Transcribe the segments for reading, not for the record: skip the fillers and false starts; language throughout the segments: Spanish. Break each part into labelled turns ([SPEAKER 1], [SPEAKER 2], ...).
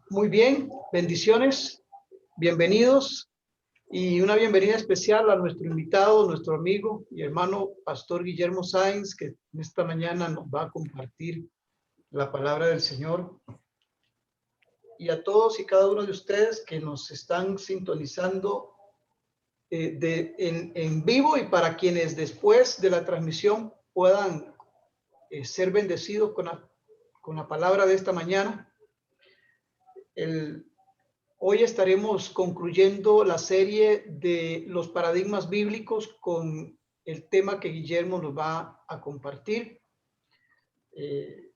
[SPEAKER 1] Muy bien, bendiciones, bienvenidos y una bienvenida especial a nuestro invitado, nuestro amigo y hermano Pastor Guillermo Sáenz, que esta mañana nos va a compartir la palabra del Señor. Y a todos y cada uno de ustedes que nos están sintonizando en vivo y para quienes después de la transmisión puedan ser bendecidos con la palabra de esta mañana. Hoy estaremos concluyendo la serie de los paradigmas bíblicos con el tema que Guillermo nos va a compartir.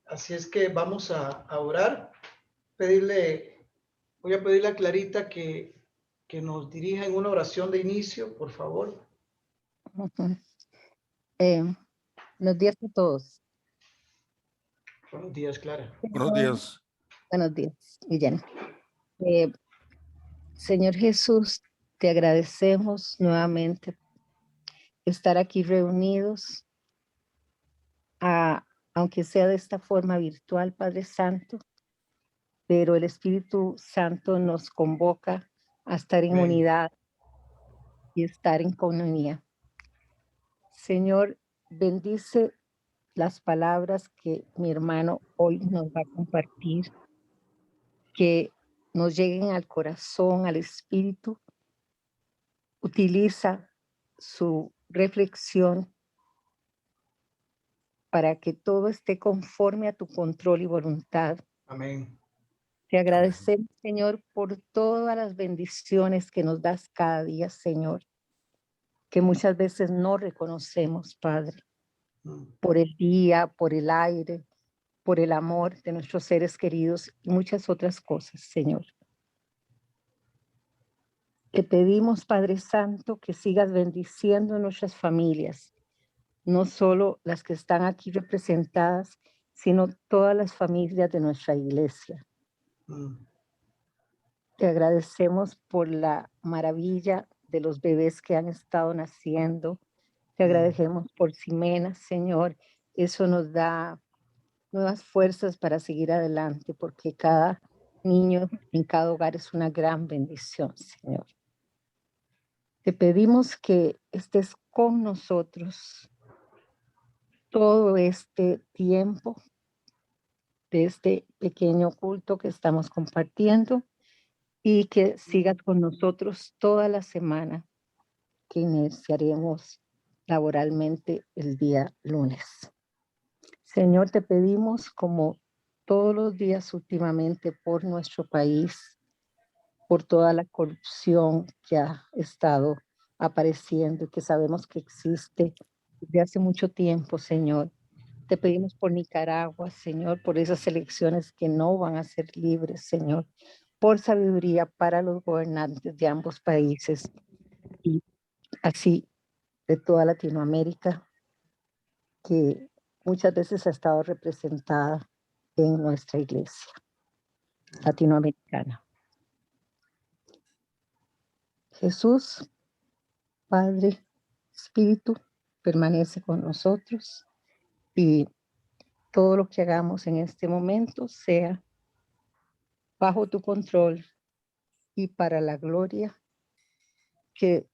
[SPEAKER 1] Así es que vamos a orar. Voy a pedirle a Clarita que nos dirija en una oración de inicio, por favor.
[SPEAKER 2] Buenos días a todos.
[SPEAKER 1] Buenos días, Clara.
[SPEAKER 3] Buenos días.
[SPEAKER 2] Buenos días, Guillermo. Señor Jesús, te agradecemos nuevamente estar aquí reunidos, aunque sea de esta forma virtual, Padre Santo, pero el Espíritu Santo nos convoca a estar en unidad y estar en comunión. Señor, bendice las palabras que mi hermano hoy nos va a compartir, que nos lleguen al corazón, al espíritu. Utiliza su reflexión para que todo esté conforme a tu control y voluntad.
[SPEAKER 1] Amén.
[SPEAKER 2] Te agradecemos, Señor, por todas las bendiciones que nos das cada día, Señor, que muchas veces no reconocemos, Padre, por el día, por el aire, por el amor de nuestros seres queridos y muchas otras cosas, Señor. Te pedimos, Padre Santo, que sigas bendiciendo nuestras familias, no solo las que están aquí representadas, sino todas las familias de nuestra iglesia. Te agradecemos por la maravilla de los bebés que han estado naciendo. Te agradecemos por Ximena, Señor. Eso nos da nuevas fuerzas para seguir adelante, porque cada niño en cada hogar es una gran bendición, Señor. Te pedimos que estés con nosotros todo este tiempo de este pequeño culto que estamos compartiendo y que sigas con nosotros toda la semana que iniciaremos laboralmente el día lunes. Señor, te pedimos, como todos los días últimamente, por nuestro país, por toda la corrupción que ha estado apareciendo y que sabemos que existe desde hace mucho tiempo, Señor. Te pedimos por Nicaragua, Señor, por esas elecciones que no van a ser libres, Señor, por sabiduría para los gobernantes de ambos países y así de toda Latinoamérica, que muchas veces ha estado representada en nuestra iglesia latinoamericana. Jesús, Padre, Espíritu, permanece con nosotros y todo lo que hagamos en este momento sea bajo tu control y para la gloria que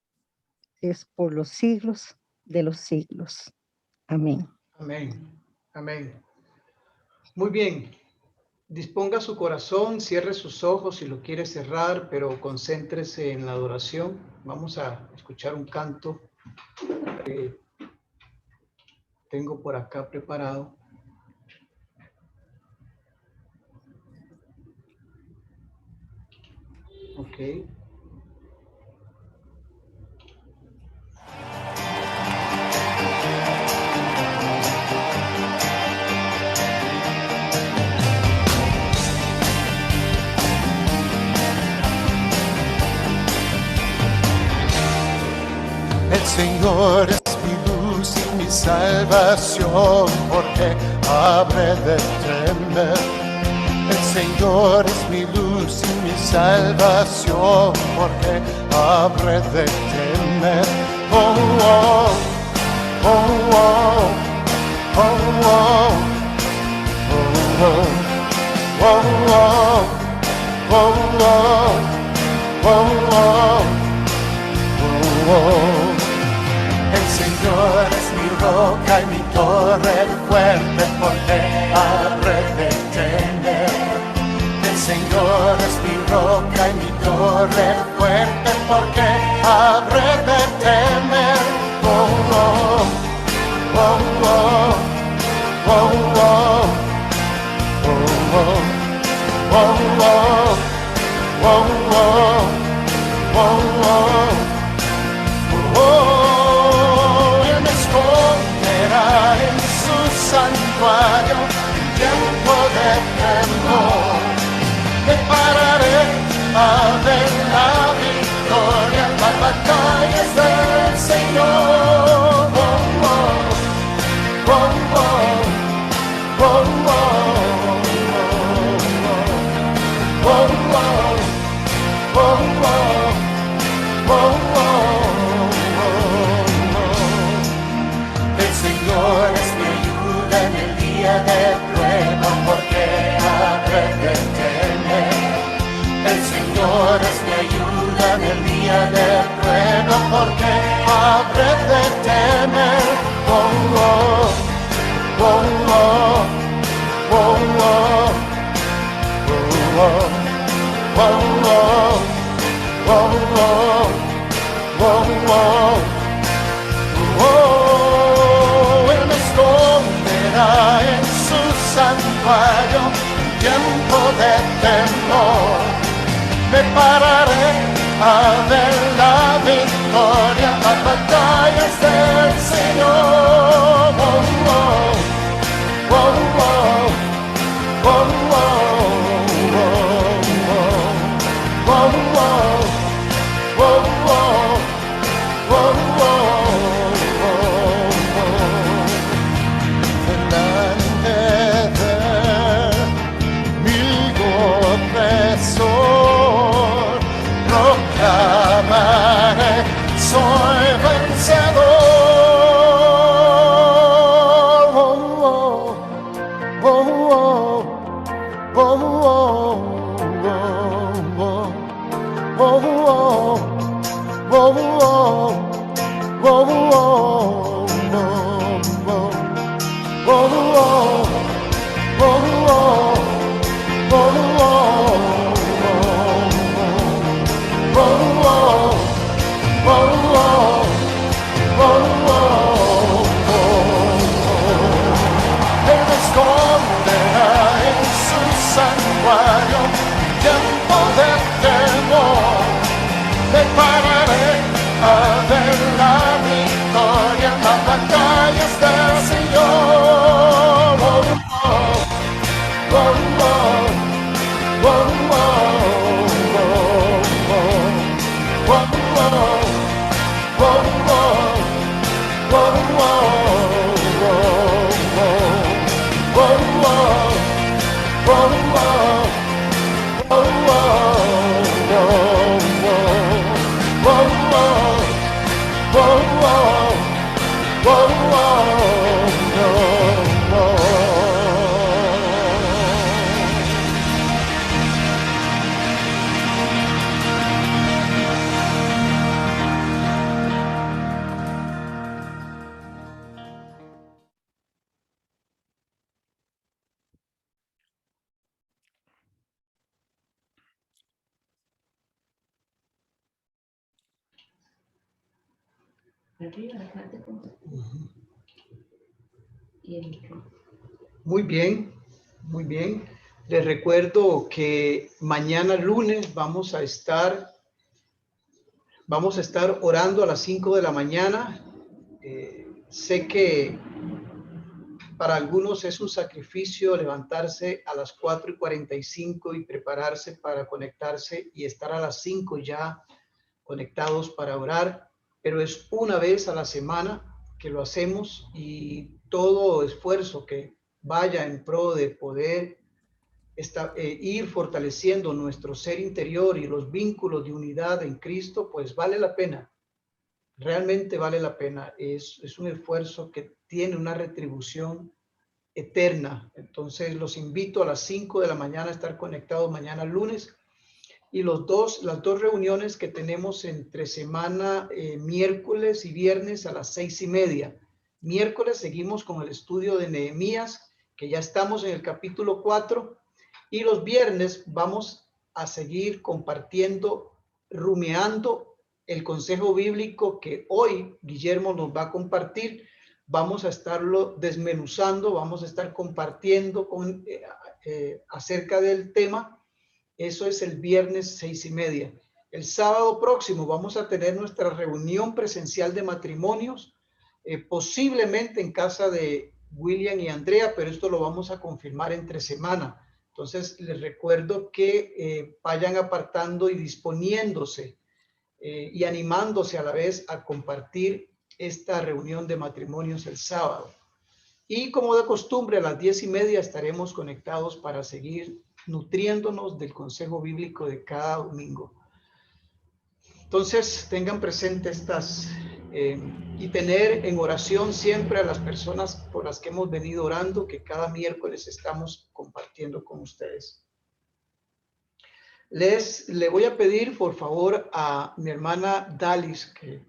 [SPEAKER 2] es por los siglos de los siglos. Amén.
[SPEAKER 1] Amén. Amén. Muy bien. Disponga su corazón, cierre sus ojos si lo quiere cerrar, pero concéntrese en la adoración. Vamos a escuchar un canto que tengo por acá preparado. Ok.
[SPEAKER 3] El Señor es mi luz y mi salvación, porque habré de temer. El Señor es mi luz y mi salvación, porque habré de temer. Oh, oh, oh, oh, oh, oh, oh, fuerte porque habré de temer. El Señor es mi roca y mi torre fuerte porque habré de temer. Oh, oh, oh, oh, oh, oh, oh, oh, oh, oh, oh, oh, oh. Oh, Él me esconderá en su santuario en tiempo de temor. Me pararé a ver la victoria, las batallas del Señor. Oh, oh, oh, oh, oh, oh, oh, oh, oh, oh, oh, oh. El Señor es mi ayuda en el día de prueba, porque habré de temer. El Señor es mi ayuda en el día de prueba, porque habré de temer. Oh, oh, oh, oh, oh, oh, oh, oh, oh, oh, oh, oh, Él me esconderá en su santuario en tiempo de temor. Me pararé a ver la victoria, las batallas del Señor. Oh, oh, oh, oh, oh, oh, oh, oh, oh, oh, oh. Oh, oh, oh, oh. Delante de mi opresor proclamaré, soy vencedor. Oh, oh, oh, oh, oh, oh, oh, oh, oh. Whoa, whoa, whoa, whoa, whoa, whoa, whoa, Él me esconderá en su santuario, tiempo de temor. Me pararé a ver la victoria, las batallas del Señor. Oh, oh, oh, oh, oh, oh, oh, oh, oh,
[SPEAKER 1] Muy bien, muy bien. Les recuerdo que mañana lunes vamos a estar orando a las 5 de la mañana. Sé que para algunos es un sacrificio levantarse a las 4:45 y prepararse para conectarse y estar a las 5 ya conectados para orar, pero es una vez a la semana que lo hacemos, y todo esfuerzo que vaya en pro de poder ir fortaleciendo nuestro ser interior y los vínculos de unidad en Cristo, pues vale la pena. Realmente vale la pena. Es un esfuerzo que tiene una retribución eterna. Entonces los invito a las 5 de la mañana a estar conectados mañana lunes, y las dos reuniones que tenemos entre semana, miércoles y viernes a las 6:30. miércoles seguimos con el estudio de Nehemías, que ya estamos en el capítulo 4, y los viernes vamos a seguir compartiendo, rumiando el consejo bíblico que hoy Guillermo nos va a compartir. Vamos a estarlo desmenuzando, vamos a estar compartiendo acerca del tema. Eso es el viernes 6:30. El sábado próximo vamos a tener nuestra reunión presencial de matrimonios, posiblemente en casa de William y Andrea, pero esto lo vamos a confirmar entre semana. Entonces les recuerdo que vayan apartando y disponiéndose y animándose a la vez a compartir esta reunión de matrimonios el sábado. Y como de costumbre, a las 10:30 estaremos conectados para seguir nutriéndonos del consejo bíblico de cada domingo. Entonces, tengan presente estas y tener en oración siempre a las personas por las que hemos venido orando, que cada miércoles estamos compartiendo con ustedes. Le voy a pedir, por favor, a mi hermana Dalis que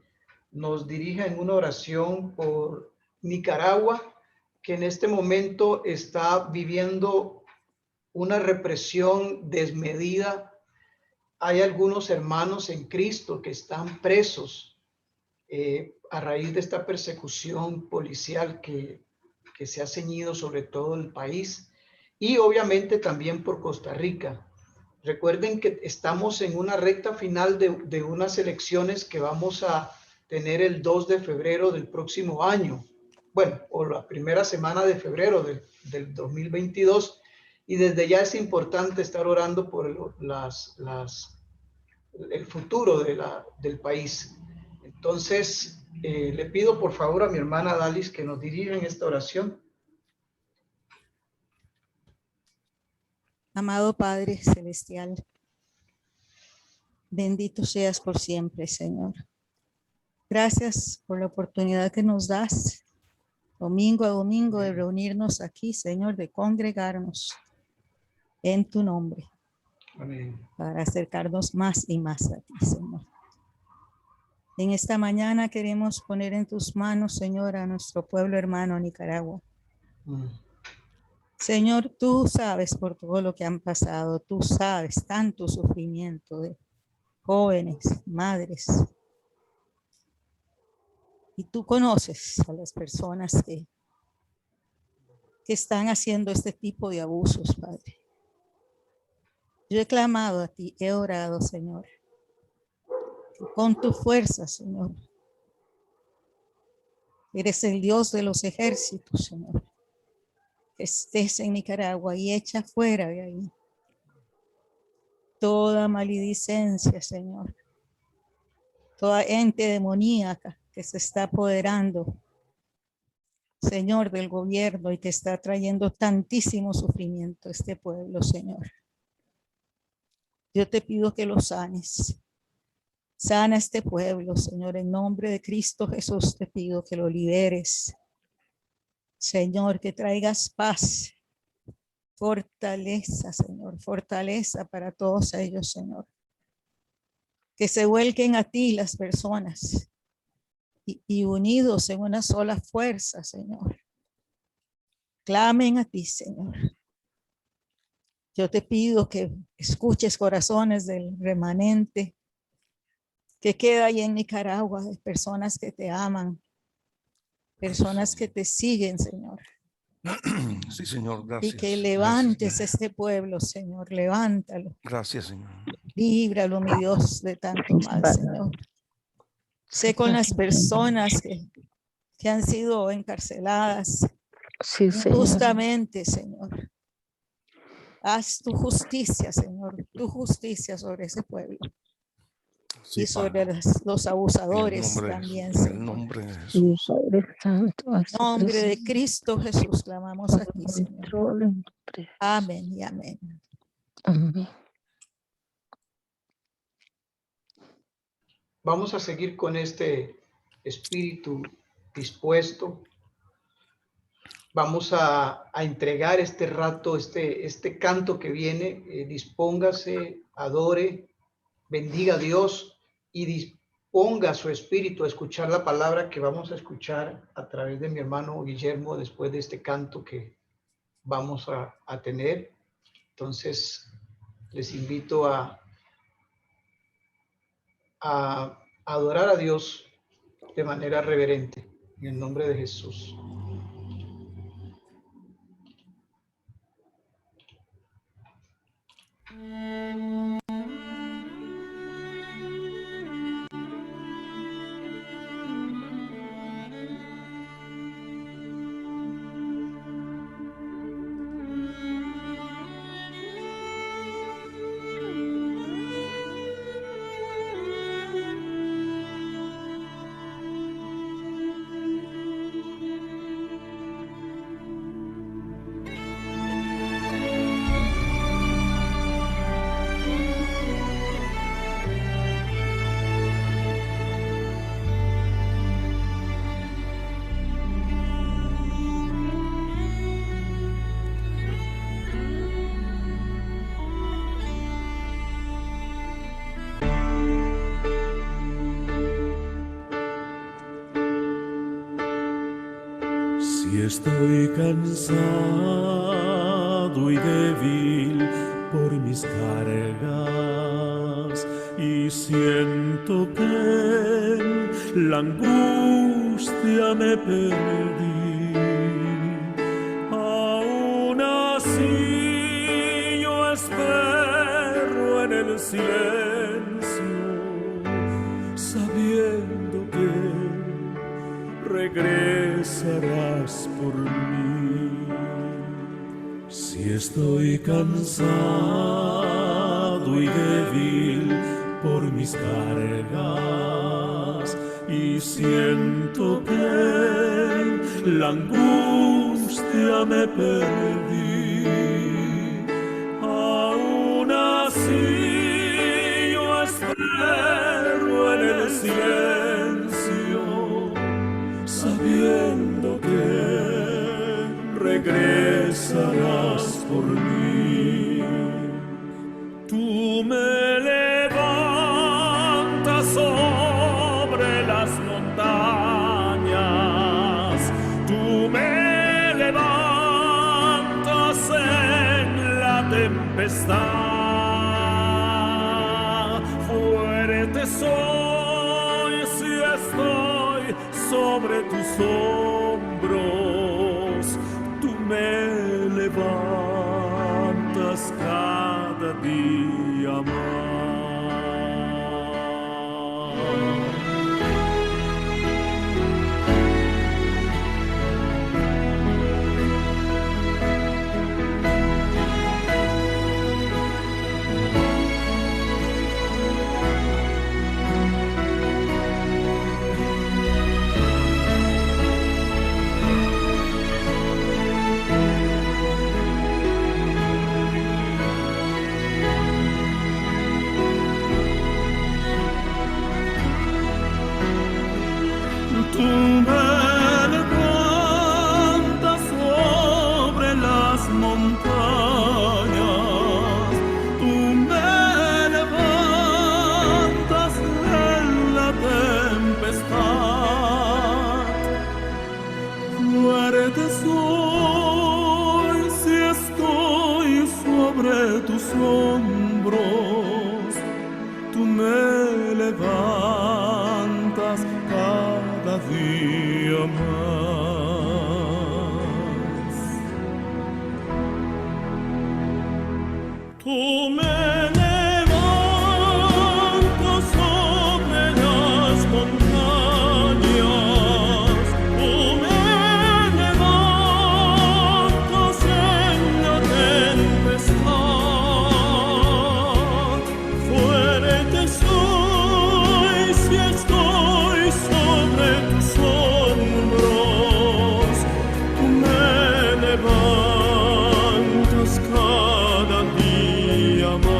[SPEAKER 1] nos dirija en una oración por Nicaragua, que en este momento está viviendo una represión desmedida. Hay algunos hermanos en Cristo que están presos a raíz de esta persecución policial que se ha ceñido sobre todo el país, y obviamente también por Costa Rica. Recuerden que estamos en una recta final de unas elecciones que vamos a tener el 2 de febrero del próximo año. Bueno, o la primera semana de febrero del 2022. Y desde ya es importante estar orando por el futuro del país. Entonces, le pido por favor a mi hermana Dalis que nos dirija en esta oración.
[SPEAKER 4] Amado Padre Celestial, bendito seas por siempre, Señor. Gracias por la oportunidad que nos das, domingo a domingo, de reunirnos aquí, Señor, de congregarnos en tu nombre.
[SPEAKER 1] Amén.
[SPEAKER 4] Para acercarnos más y más a ti, Señor. En esta mañana queremos poner en tus manos, Señor, a nuestro pueblo hermano Nicaragua. Señor, tú sabes por todo lo que han pasado, tú sabes tanto sufrimiento de jóvenes, madres. Y tú conoces a las personas que están haciendo este tipo de abusos, Padre. Yo he clamado a ti, he orado, Señor, que con tu fuerza, Señor, eres el Dios de los ejércitos, Señor, que estés en Nicaragua y echa fuera de ahí toda maledicencia, Señor, toda ente demoníaca que se está apoderando, Señor, del gobierno y que está trayendo tantísimo sufrimiento a este pueblo, Señor. Yo te pido que lo sanes. Sana este pueblo, Señor, en nombre de Cristo Jesús te pido que lo liberes. Señor, que traigas paz, fortaleza, Señor, fortaleza para todos ellos, Señor. Que se vuelquen a ti las personas y unidos en una sola fuerza, Señor. Clamen a ti, Señor. Yo te pido que escuches corazones del remanente que queda ahí en Nicaragua, de personas que te aman, personas que te siguen, Señor.
[SPEAKER 5] Sí, Señor, gracias.
[SPEAKER 4] Y que levantes este pueblo, Señor, levántalo.
[SPEAKER 5] Gracias, Señor.
[SPEAKER 4] Líbralo, mi Dios, de tanto mal, Señor. Sé con las personas que han sido encarceladas injustamente, Señor. Haz tu justicia, Señor, tu justicia sobre ese pueblo. Sí, y sobre los abusadores también, Señor.
[SPEAKER 5] En el nombre de Jesús.
[SPEAKER 4] En nombre de Cristo Jesús clamamos aquí, Señor. Amén y amén.
[SPEAKER 2] Amén.
[SPEAKER 1] Vamos a seguir con este espíritu dispuesto. Vamos a entregar este rato, este canto que viene. Dispóngase, adore, bendiga a Dios y ponga su espíritu a escuchar la palabra que vamos a escuchar a través de mi hermano Guillermo después de este canto que vamos a tener. Entonces, les invito a adorar a Dios de manera reverente, en el nombre de Jesús.
[SPEAKER 6] Si estoy cansado y débil por mis cargas y siento que en la angustia me perdí, aún así yo espero en el silencio, sabiendo que regresarás por mí. Si estoy cansado y débil por mis cargas y siento que en la angustia me perdí, aún así yo espero en el silencio, sabiendo que regresarás por mí. Tú me levantas sobre las montañas, tú me levantas en la tempestad. Fuerte soy si estoy sobre tus hombros, tú me levantas cada día más. Tú me levantas sobre las montañas, tú me levantas en la tempestad. Fuerte soy si estoy sobre tus hombros, tú me levantas cada día más. Tú me levantas sobre las montañas, tú me levantas en la tempestad. Fuerte soy si estoy sobre tus hombros, tú me levantas cada día más.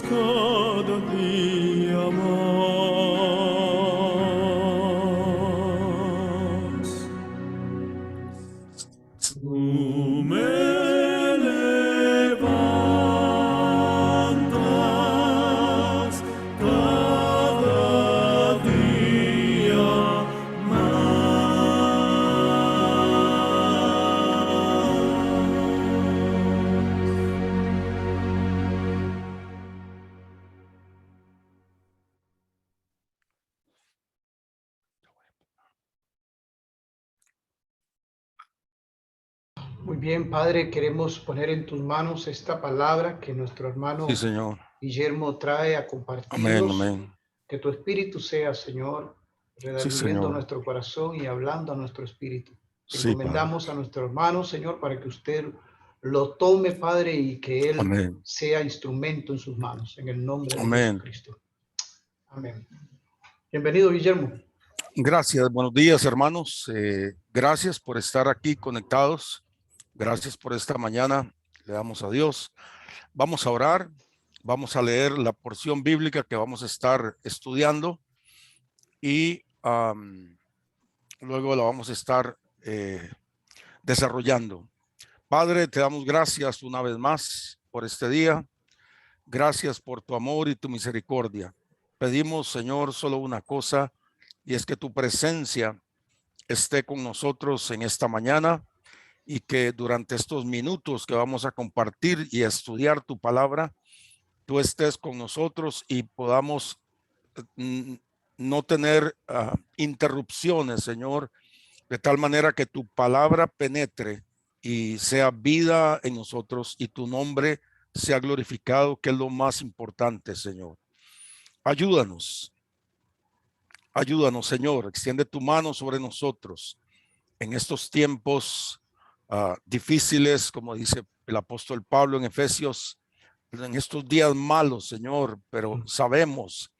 [SPEAKER 6] cada día más. Tú me levantas cada día
[SPEAKER 1] Muy bien, Padre, queremos poner en tus manos esta palabra que nuestro hermano
[SPEAKER 5] Sí, Señor.
[SPEAKER 1] Guillermo trae a
[SPEAKER 5] Amén,
[SPEAKER 1] compartirnos.
[SPEAKER 5] amén.
[SPEAKER 1] Que tu espíritu sea, Señor,
[SPEAKER 5] Sí,
[SPEAKER 1] redarguyendo
[SPEAKER 5] Señor.
[SPEAKER 1] nuestro corazón y hablando a nuestro espíritu.
[SPEAKER 5] Sí, Padre.
[SPEAKER 1] Encomendamos a nuestro hermano, Señor, para que usted lo tome, Padre, y que él
[SPEAKER 5] Amén.
[SPEAKER 1] sea instrumento en sus manos, en el nombre de
[SPEAKER 5] Amén.
[SPEAKER 1] Jesucristo. Amén. Bienvenido, Guillermo.
[SPEAKER 5] Gracias, buenos días, hermanos. Gracias por estar aquí conectados. Gracias por esta mañana. Le damos a Dios. Vamos a orar. Vamos a leer la porción bíblica que vamos a estar estudiando y luego la vamos a estar desarrollando. Padre, te damos gracias una vez más por este día. Gracias por tu amor y tu misericordia. Pedimos, Señor, solo una cosa, y es que tu presencia esté con nosotros en esta mañana y que durante estos minutos que vamos a compartir y a estudiar tu palabra, tú estés con nosotros y podamos no tener interrupciones, Señor, de tal manera que tu palabra penetre y sea vida en nosotros y tu nombre sea glorificado, que es lo más importante, Señor. Ayúdanos, Señor, extiende tu mano sobre nosotros en estos tiempos difíciles, como dice el apóstol Pablo en Efesios, en estos días malos, Señor, pero sabemos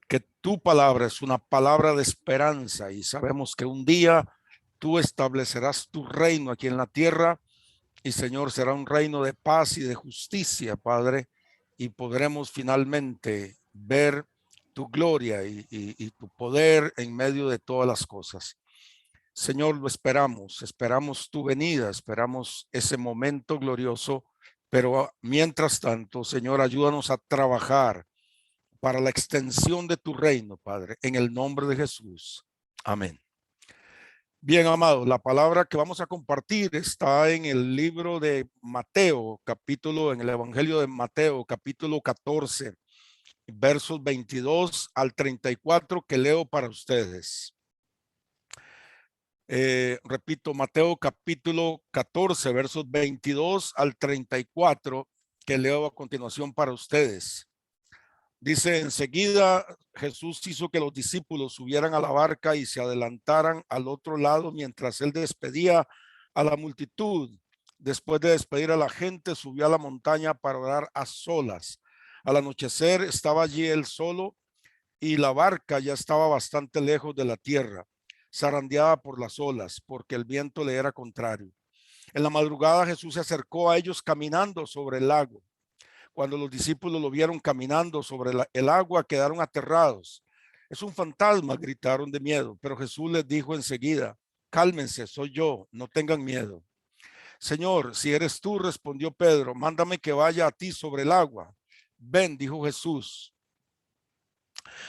[SPEAKER 5] que tu palabra es una palabra de esperanza y sabemos que un día tú establecerás tu reino aquí en la tierra y, Señor, será un reino de paz y de justicia, Padre, y podremos finalmente ver tu gloria y tu poder en medio de todas las cosas. Señor, lo esperamos tu venida, esperamos ese momento glorioso, pero mientras tanto, Señor, ayúdanos a trabajar para la extensión de tu reino, Padre, en el nombre de Jesús. Amén. Bien, amados, la palabra que vamos a compartir está en el libro de Mateo, en el Evangelio de Mateo, capítulo 14, versos 22 al 34, que leo para ustedes. Repito, Mateo capítulo 14, versos 22 al 34, que leo a continuación para ustedes. Dice: enseguida Jesús hizo que los discípulos subieran a la barca y se adelantaran al otro lado mientras él despedía a la multitud. Después de despedir a la gente, subió a la montaña para orar a solas. Al anochecer estaba allí él solo y la barca ya estaba bastante lejos de la tierra, zarandeada por las olas, porque el viento le era contrario. En la madrugada Jesús se acercó a ellos caminando sobre el lago. Cuando los discípulos lo vieron caminando sobre el agua, quedaron aterrados. Es un fantasma, gritaron de miedo, pero Jesús les dijo enseguida: cálmense, soy yo, no tengan miedo. Señor, si eres tú, respondió Pedro, mándame que vaya a ti sobre el agua. Ven, dijo Jesús.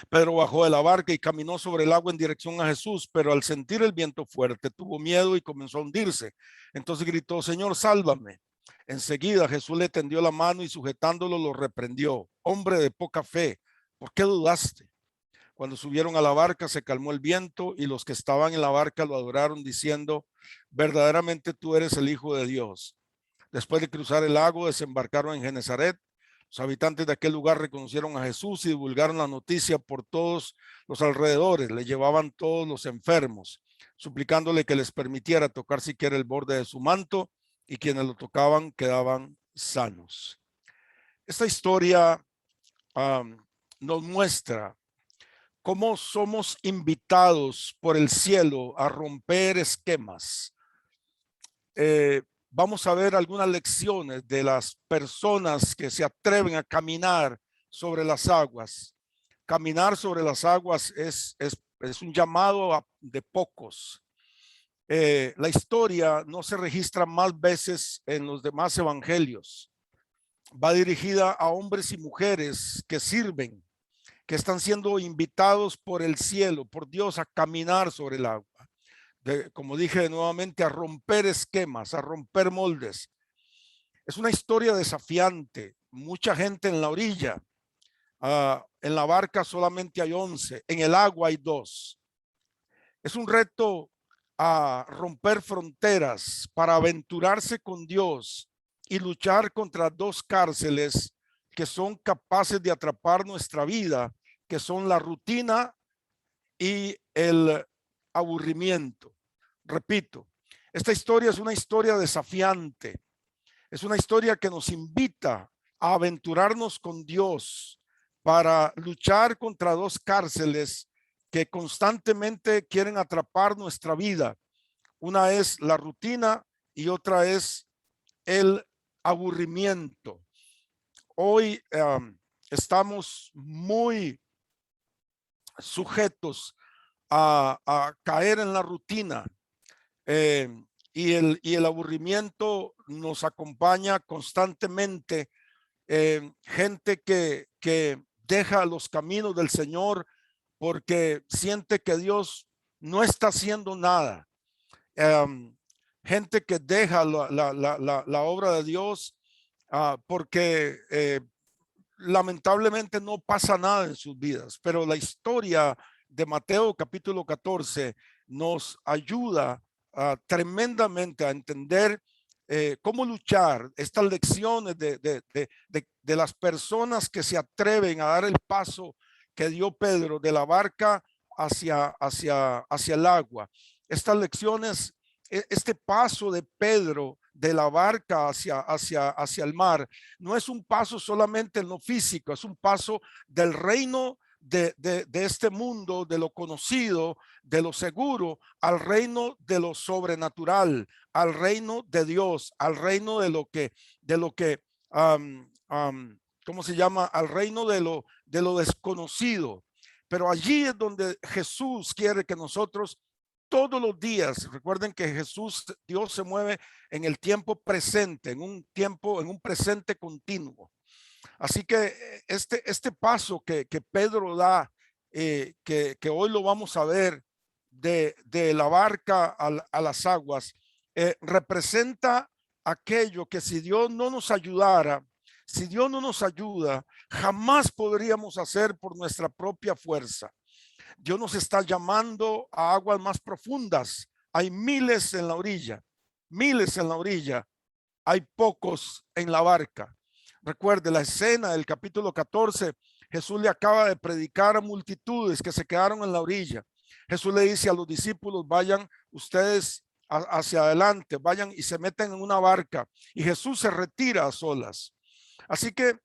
[SPEAKER 5] Pedro bajó de la barca y caminó sobre el agua en dirección a Jesús, pero al sentir el viento fuerte tuvo miedo y comenzó a hundirse. Entonces gritó: Señor, sálvame. Enseguida Jesús le tendió la mano y sujetándolo lo reprendió: hombre de poca fe, ¿por qué dudaste? Cuando subieron a la barca se calmó el viento y los que estaban en la barca lo adoraron diciendo: verdaderamente tú eres el Hijo de Dios. Después de cruzar el lago desembarcaron en Genesaret. Los habitantes de aquel lugar reconocieron a Jesús y divulgaron la noticia por todos los alrededores. Le llevaban todos los enfermos, suplicándole que les permitiera tocar siquiera el borde de su manto, y quienes lo tocaban quedaban sanos. Esta historia nos muestra cómo somos invitados por el cielo a romper esquemas. Vamos a ver algunas lecciones de las personas que se atreven a caminar sobre las aguas. Caminar sobre las aguas es un llamado de pocos. La historia no se registra más veces en los demás evangelios. Va dirigida a hombres y mujeres que sirven, que están siendo invitados por el cielo, por Dios, a caminar sobre el agua. Como dije nuevamente, a romper esquemas, a romper moldes. Es una historia desafiante. Mucha gente en la orilla. En la barca solamente hay 11, en el agua hay 2. Es un reto a romper fronteras para aventurarse con Dios y luchar contra 2 cárceles que son capaces de atrapar nuestra vida, que son la rutina y el aburrimiento. Repito, esta historia es una historia desafiante. Es una historia que nos invita a aventurarnos con Dios para luchar contra 2 cárceles que constantemente quieren atrapar nuestra vida. Una es la rutina y otra es el aburrimiento. Hoy estamos muy sujetos a caer en la rutina, y el aburrimiento nos acompaña constantemente. Gente que deja los caminos del Señor porque siente que Dios no está haciendo nada. Gente que deja la obra de Dios porque lamentablemente no pasa nada en sus vidas. Pero la historia de Mateo capítulo 14 nos ayuda tremendamente a entender cómo luchar. Estas lecciones de las personas que se atreven a dar el paso que dio Pedro de la barca hacia el agua. Estas lecciones, este paso de Pedro de la barca hacia el mar, no es un paso solamente en lo físico, es un paso del reino de este mundo, de lo conocido, de lo seguro, al reino de lo sobrenatural, al reino de Dios, al reino de lo que ¿cómo se llama? Al reino de lo desconocido. Pero allí es donde Jesús quiere que nosotros todos los días, recuerden que Dios se mueve en el tiempo presente, en un presente continuo. Así que este paso que Pedro da, que hoy lo vamos a ver, de la barca a las aguas, representa aquello que si Dios no nos ayudara, si Dios no nos ayuda, jamás podríamos hacer por nuestra propia fuerza. Dios nos está llamando a aguas más profundas. Hay miles en la orilla, hay pocos en la barca. Recuerde la escena del capítulo 14. Jesús le acaba de predicar a multitudes que se quedaron en la orilla. Jesús le dice a los discípulos: vayan ustedes hacia adelante, vayan y se meten en una barca. Y Jesús se retira a solas. Así que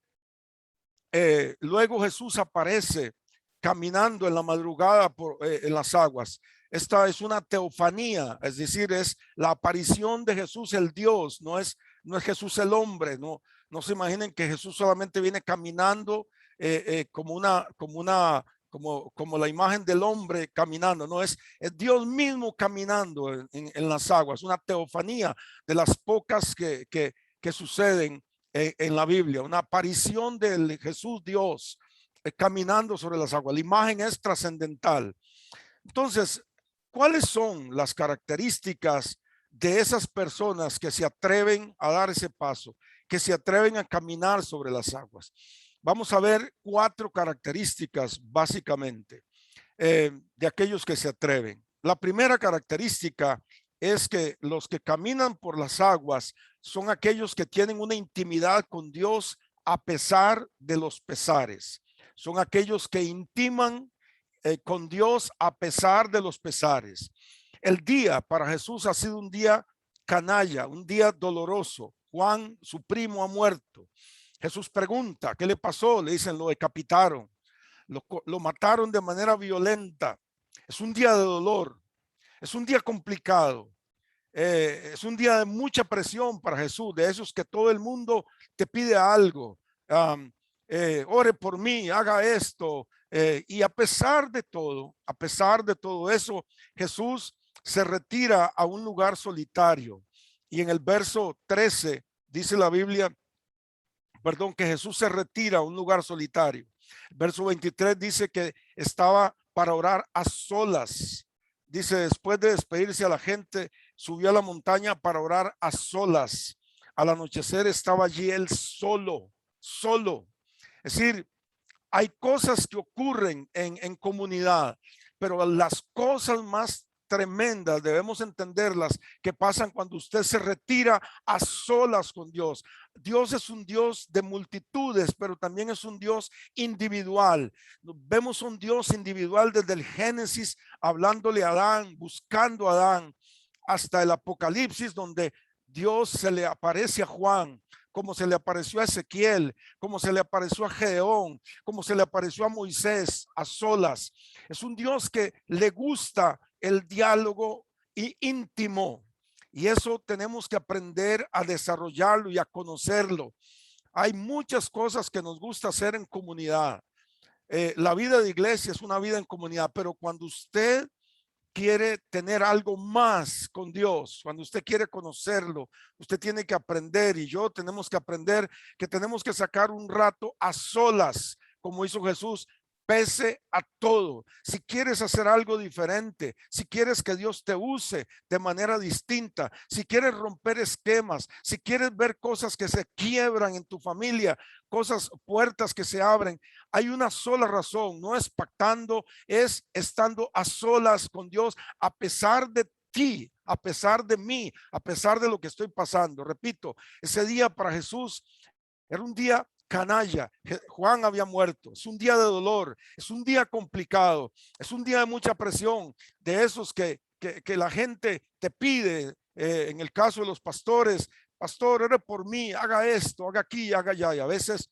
[SPEAKER 5] luego Jesús aparece caminando en la madrugada en las aguas. Esta es una teofanía, es decir, es la aparición de Jesús el Dios, no es Jesús el hombre. No se imaginen que Jesús solamente viene caminando como la imagen del hombre caminando. No, es Dios mismo caminando en las aguas, una teofanía de las pocas que suceden en la Biblia, una aparición del Jesús Dios caminando sobre las aguas. La imagen es trascendental. Entonces, ¿cuáles son las características de esas personas que se atreven a dar ese paso, que se atreven a caminar sobre las aguas? Vamos a ver 4 características básicamente de aquellos que se atreven. La primera característica es que los que caminan por las aguas son aquellos que tienen una intimidad con Dios a pesar de los pesares. Son aquellos que intiman con Dios a pesar de los pesares. El día para Jesús ha sido un día canalla, un día doloroso. Juan, su primo, ha muerto. Jesús pregunta: ¿qué le pasó? Le dicen: lo decapitaron, lo mataron de manera violenta. Es un día de dolor, es un día complicado, es un día de mucha presión para Jesús, de esos que todo el mundo te pide algo. ore por mí, haga esto. Y a pesar de todo eso, Jesús se retira a un lugar solitario. Y en el verso 13 dice la Biblia, que Jesús se retira a un lugar solitario. El verso 23 dice que estaba para orar a solas. Dice, después de despedirse a la gente, subió a la montaña para orar a solas. Al anochecer estaba allí él solo. Es decir, hay cosas que ocurren en comunidad, pero las cosas más tremendas debemos entenderlas que pasan cuando usted se retira a solas con Dios. Dios es un Dios de multitudes, pero también es un Dios individual. Vemos un Dios individual desde el Génesis, hablándole a Adán, buscando a Adán, hasta el Apocalipsis, donde Dios se le aparece a Juan, como se le apareció a Ezequiel, como se le apareció a Gedeón, como se le apareció a Moisés a solas. Es un Dios que le gusta el diálogo íntimo, y eso tenemos que aprender a desarrollarlo y a conocerlo. Hay muchas cosas que nos gusta hacer en comunidad. La vida de iglesia es una vida en comunidad, pero cuando usted quiere tener algo más con Dios, cuando usted quiere conocerlo, usted tiene que aprender, y yo tenemos que aprender que tenemos que sacar un rato a solas, como hizo Jesús, pese a todo. Si quieres hacer algo diferente, si quieres que Dios te use de manera distinta, si quieres romper esquemas, si quieres ver cosas que se quiebran en tu familia, puertas que se abren, hay una sola razón, no es pactando, es estando a solas con Dios, a pesar de ti, a pesar de mí, a pesar de lo que estoy pasando. Repito, ese día para Jesús era un día canalla. Juan había muerto. Es un día de dolor, es un día complicado, es un día de mucha presión, de esos que la gente te pide. En el caso de los pastores, pastor, ore por mí, haga esto, haga aquí, haga allá. Y a veces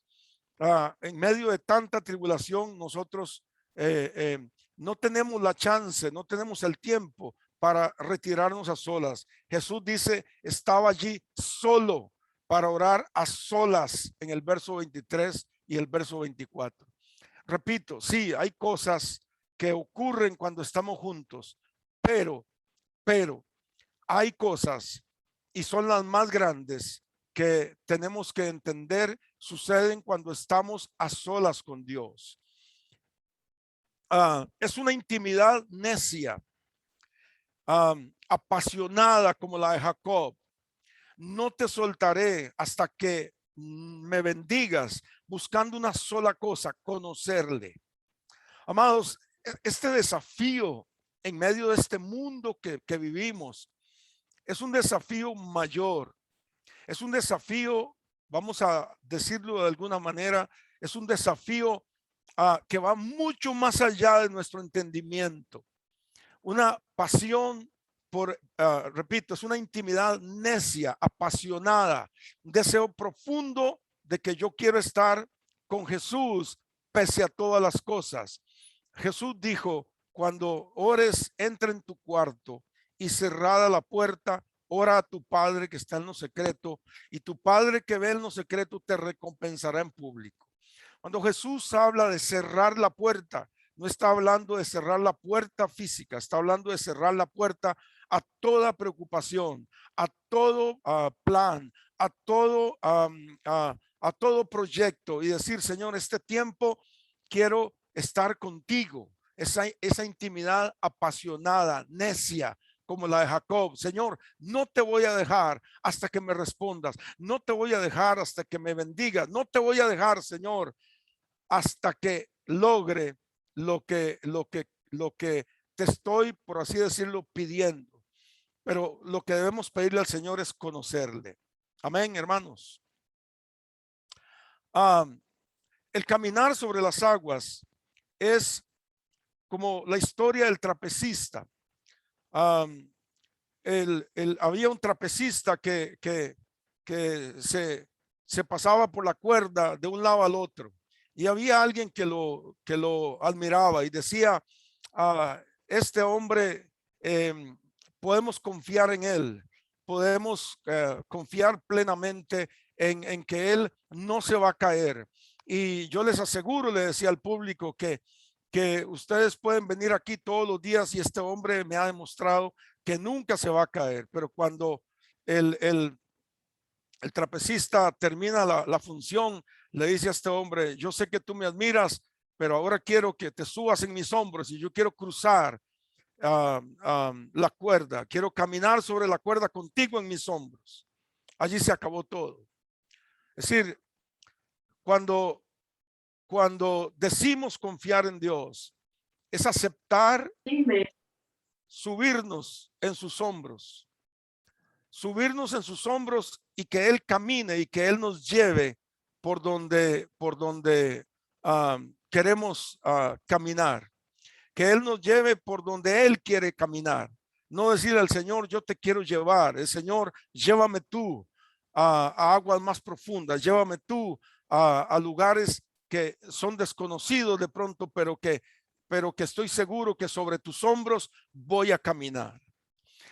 [SPEAKER 5] en medio de tanta tribulación nosotros no tenemos la chance, no tenemos el tiempo para retirarnos a solas. Jesús dice, estaba allí solo para orar a solas en el verso 23 y el verso 24. Repito, sí, hay cosas que ocurren cuando estamos juntos, pero hay cosas, y son las más grandes, que tenemos que entender suceden cuando estamos a solas con Dios. Es una intimidad necia, apasionada como la de Jacob. No te soltaré hasta que me bendigas, buscando una sola cosa, conocerle. Amados, este desafío en medio de este mundo que vivimos es un desafío mayor. Es un desafío, vamos a decirlo de alguna manera, es un desafío que va mucho más allá de nuestro entendimiento. Una pasión por, repito, es una intimidad necia, apasionada, un deseo profundo de que yo quiero estar con Jesús pese a todas las cosas. Jesús dijo, cuando ores, entra en tu cuarto y cerrada la puerta, ora a tu Padre que está en lo secreto, y tu Padre que ve en lo secreto te recompensará en público. Cuando Jesús habla de cerrar la puerta, no está hablando de cerrar la puerta física, está hablando de cerrar la puerta a toda preocupación, a todo plan, a todo proyecto, y decir, Señor, este tiempo quiero estar contigo. Esa intimidad apasionada, necia, como la de Jacob. Señor, no te voy a dejar hasta que me respondas, no te voy a dejar hasta que me bendigas, no te voy a dejar, Señor, hasta que logre lo que te estoy, por así decirlo, pidiendo. Pero lo que debemos pedirle al Señor es conocerle. Amén, hermanos. El caminar sobre las aguas es como la historia del trapecista. Había un trapecista que se pasaba por la cuerda de un lado al otro, y había alguien que lo admiraba y decía, este hombre, podemos confiar en él, podemos confiar plenamente en que él no se va a caer. Y yo les aseguro, le decía al público, que ustedes pueden venir aquí todos los días y este hombre me ha demostrado que nunca se va a caer. Pero cuando el trapecista termina la función, le dice a este hombre: yo sé que tú me admiras, pero ahora quiero que te subas en mis hombros y yo quiero cruzar la cuerda, quiero caminar sobre la cuerda contigo en mis hombros. Allí se acabó todo. Es decir, cuando decimos confiar en Dios, es aceptar subirnos en sus hombros, y que Él camine y que Él nos lleve por donde queremos caminar, que Él nos lleve por donde Él quiere caminar. No decir al Señor: yo te quiero llevar. El Señor: llévame tú a aguas más profundas, llévame tú a lugares que son desconocidos de pronto, pero que estoy seguro que sobre tus hombros voy a caminar.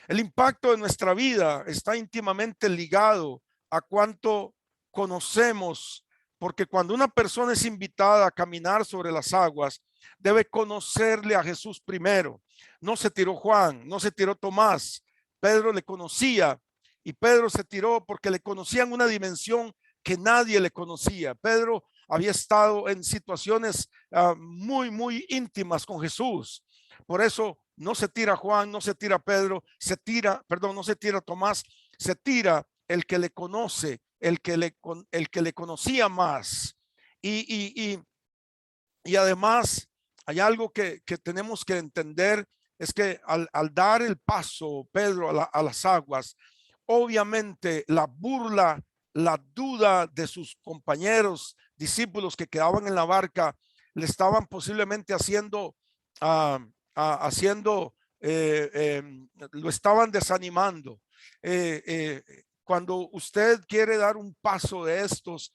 [SPEAKER 5] El impacto de nuestra vida está íntimamente ligado a cuánto conocemos, porque cuando una persona es invitada a caminar sobre las aguas, debe conocerle a Jesús primero. No se tiró Juan, no se tiró Tomás. Pedro le conocía, y Pedro se tiró porque le conocían una dimensión que nadie le conocía. Pedro había estado en situaciones muy íntimas con Jesús. Por eso no se tira Juan, no se tira Pedro, no se tira Tomás, se tira el que le conoce, el que le conocía más. Y además hay algo que tenemos que entender, es que al dar el paso Pedro a las aguas, obviamente la burla, la duda de sus compañeros, discípulos que quedaban en la barca, le estaban posiblemente lo estaban desanimando. Cuando usted quiere dar un paso de estos,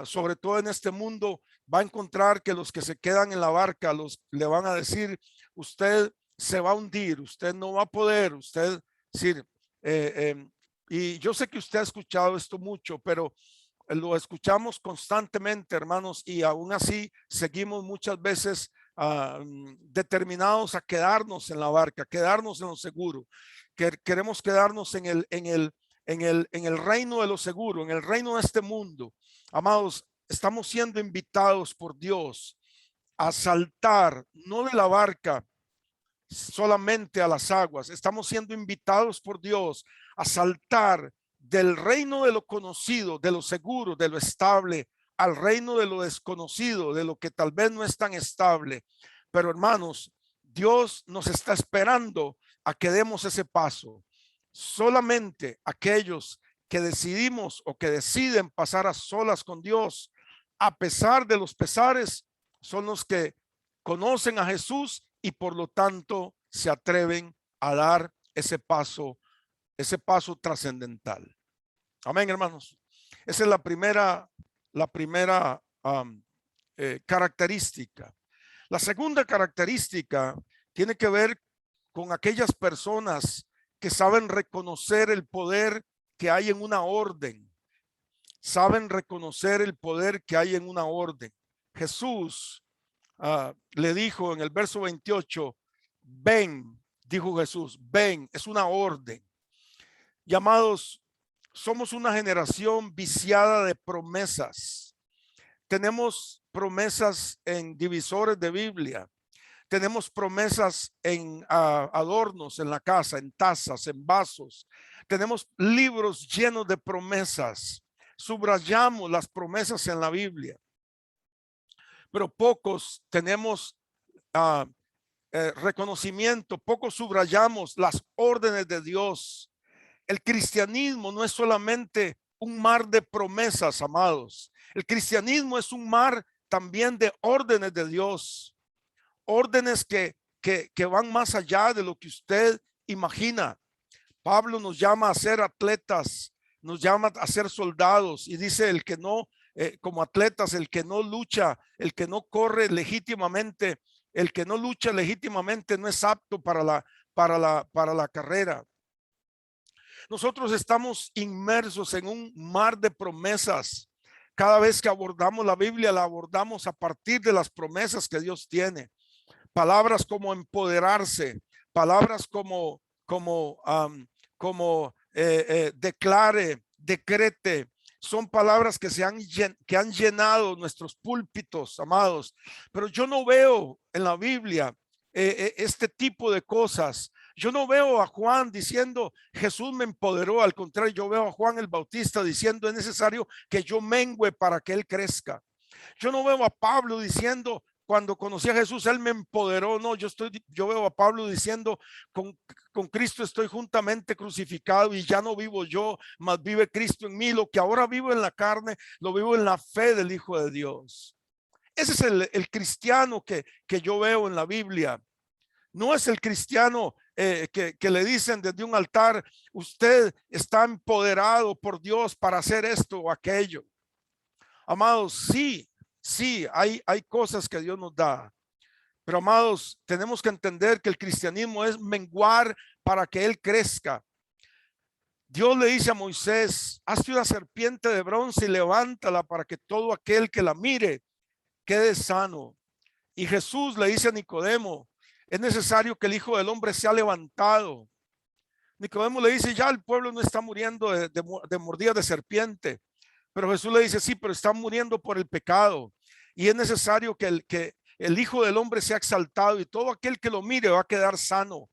[SPEAKER 5] sobre todo en este mundo, va a encontrar que los que se quedan en la barca le van a decir: usted se va a hundir, usted no va a poder, usted decir, y yo sé que usted ha escuchado esto mucho, pero lo escuchamos constantemente, hermanos, y aún así seguimos muchas veces determinados a quedarnos en la barca, quedarnos en lo seguro. Queremos quedarnos en el reino de lo seguro, en el reino de este mundo. Amados, estamos siendo invitados por Dios a saltar, no de la barca solamente a las aguas. Estamos siendo invitados por Dios a saltar del reino de lo conocido, de lo seguro, de lo estable, al reino de lo desconocido, de lo que tal vez no es tan estable. Pero hermanos, Dios nos está esperando a que demos ese paso. Solamente aquellos que decidimos o que deciden pasar a solas con Dios, a pesar de los pesares, son los que conocen a Jesús y por lo tanto se atreven a dar ese paso trascendental. Amén, hermanos. Esa es la primera característica. La segunda característica tiene que ver con aquellas personas que saben reconocer el poder que hay en una orden. Saben reconocer el poder que hay en una orden. Jesús le dijo en el verso 28, ven, dijo Jesús, ven, es una orden. Llamados, somos una generación viciada de promesas. Tenemos promesas en divisores de Biblia. Tenemos promesas en adornos en la casa, en tazas, en vasos. Tenemos libros llenos de promesas. Subrayamos las promesas en la Biblia. Pero pocos tenemos reconocimiento, pocos subrayamos las órdenes de Dios. El cristianismo no es solamente un mar de promesas, amados. El cristianismo es un mar también de órdenes de Dios. Órdenes que van más allá de lo que usted imagina. Pablo nos llama a ser atletas, nos llama a ser soldados y dice el que no, como atletas, el que no lucha, el que no corre legítimamente, el que no lucha legítimamente no es apto para la carrera. Nosotros estamos inmersos en un mar de promesas. Cada vez que abordamos la Biblia, la abordamos a partir de las promesas que Dios tiene. Palabras como empoderarse, palabras como declare, decrete, son palabras que han llenado nuestros púlpitos, amados. Pero yo no veo en la Biblia este tipo de cosas. Yo no veo a Juan diciendo Jesús me empoderó. Al contrario, yo veo a Juan el Bautista diciendo es necesario que yo mengüe para que él crezca. Yo no veo a Pablo diciendo cuando conocí a Jesús él me empoderó. No, yo veo a Pablo diciendo con Cristo estoy juntamente crucificado y ya no vivo yo, mas vive Cristo en mí. Lo que ahora vivo en la carne, lo vivo en la fe del Hijo de Dios. Ese es el cristiano que yo veo en la Biblia. No es el cristiano que le dicen desde un altar, usted está empoderado por Dios para hacer esto o aquello. Amados, sí, hay cosas que Dios nos da. Pero amados, tenemos que entender que el cristianismo es menguar para que Él crezca. Dios le dice a Moisés, hazte una serpiente de bronce y levántala para que todo aquel que la mire quede sano. Y Jesús le dice a Nicodemo, es necesario que el Hijo del Hombre sea levantado. Nicodemo le dice, ya el pueblo no está muriendo de mordidas de serpiente. Pero Jesús le dice, sí, pero están muriendo por el pecado. Y es necesario que el Hijo del Hombre sea exaltado y todo aquel que lo mire va a quedar sano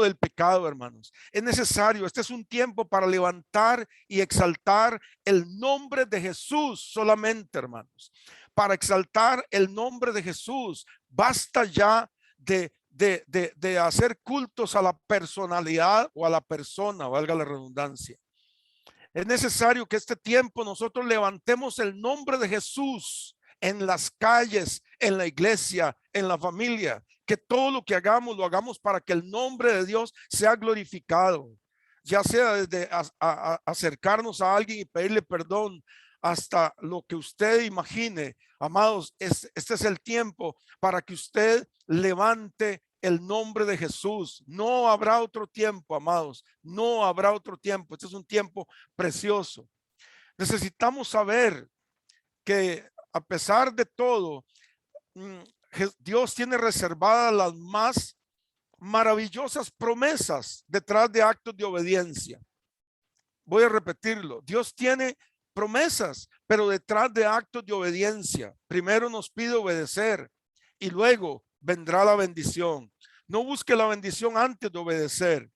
[SPEAKER 5] del pecado, hermanos. Es necesario, este es un tiempo para levantar y exaltar el nombre de Jesús solamente, hermanos. Para exaltar el nombre de Jesús. Basta ya de hacer cultos a la personalidad o a la persona, valga la redundancia. Es necesario que este tiempo nosotros levantemos el nombre de Jesús en las calles, en la iglesia, en la familia. Que todo lo que hagamos, lo hagamos para que el nombre de Dios sea glorificado. Ya sea desde acercarnos a alguien y pedirle perdón hasta lo que usted imagine. Amados, este es el tiempo para que usted levante el nombre de Jesús. No habrá otro tiempo, amados. No habrá otro tiempo. Este es un tiempo precioso. Necesitamos saber que a pesar de todo, Dios tiene reservadas las más maravillosas promesas detrás de actos de obediencia. Voy a repetirlo. Dios tiene promesas, pero detrás de actos de obediencia. Primero nos pide obedecer y luego vendrá la bendición. No busque la bendición antes de obedecer.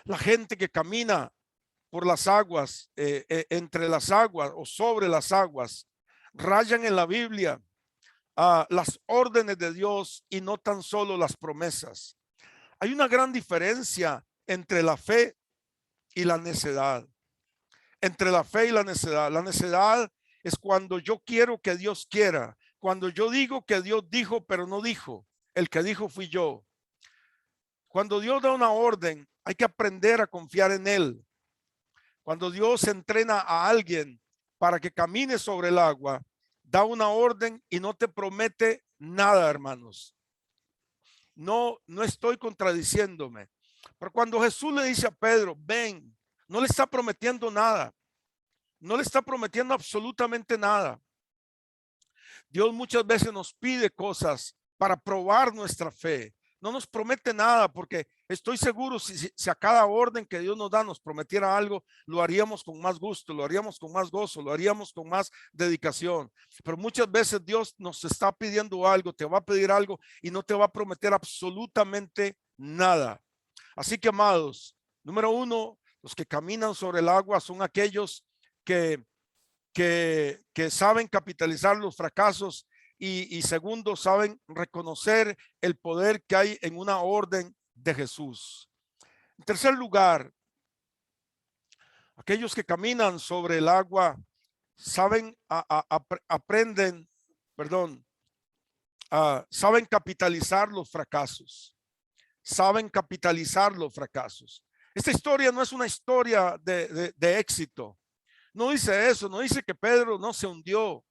[SPEAKER 5] La gente que camina por las aguas, entre las aguas o sobre las aguas, rayan en la Biblia las órdenes de Dios y no tan solo las promesas. Hay una gran diferencia entre la fe y la necedad. Entre la fe y la necedad. La necedad es cuando yo quiero que Dios quiera. Cuando yo digo que Dios dijo, pero no dijo. El que dijo fui yo. Cuando Dios da una orden, hay que aprender a confiar en Él. Cuando Dios entrena a alguien para que camine sobre el agua, da una orden y no te promete nada, hermanos. No estoy contradiciéndome. Pero cuando Jesús le dice a Pedro, ven, no le está prometiendo nada. No le está prometiendo absolutamente nada. Dios muchas veces nos pide cosas para probar nuestra fe. No nos promete nada porque estoy seguro si a cada orden que Dios nos da nos prometiera algo, lo haríamos con más gusto, lo haríamos con más gozo, lo haríamos con más dedicación. Pero muchas veces Dios nos está pidiendo algo, te va a pedir algo y no te va a prometer absolutamente nada. Así que, amados, número uno, los que caminan sobre el agua son aquellos que saben capitalizar los fracasos y segundo, saben reconocer el poder que hay en una orden de Jesús. En tercer lugar, aquellos que caminan sobre el agua saben, saben capitalizar los fracasos. Saben capitalizar los fracasos. Esta historia no es una historia de éxito. No dice eso, no dice que Pedro no se hundió.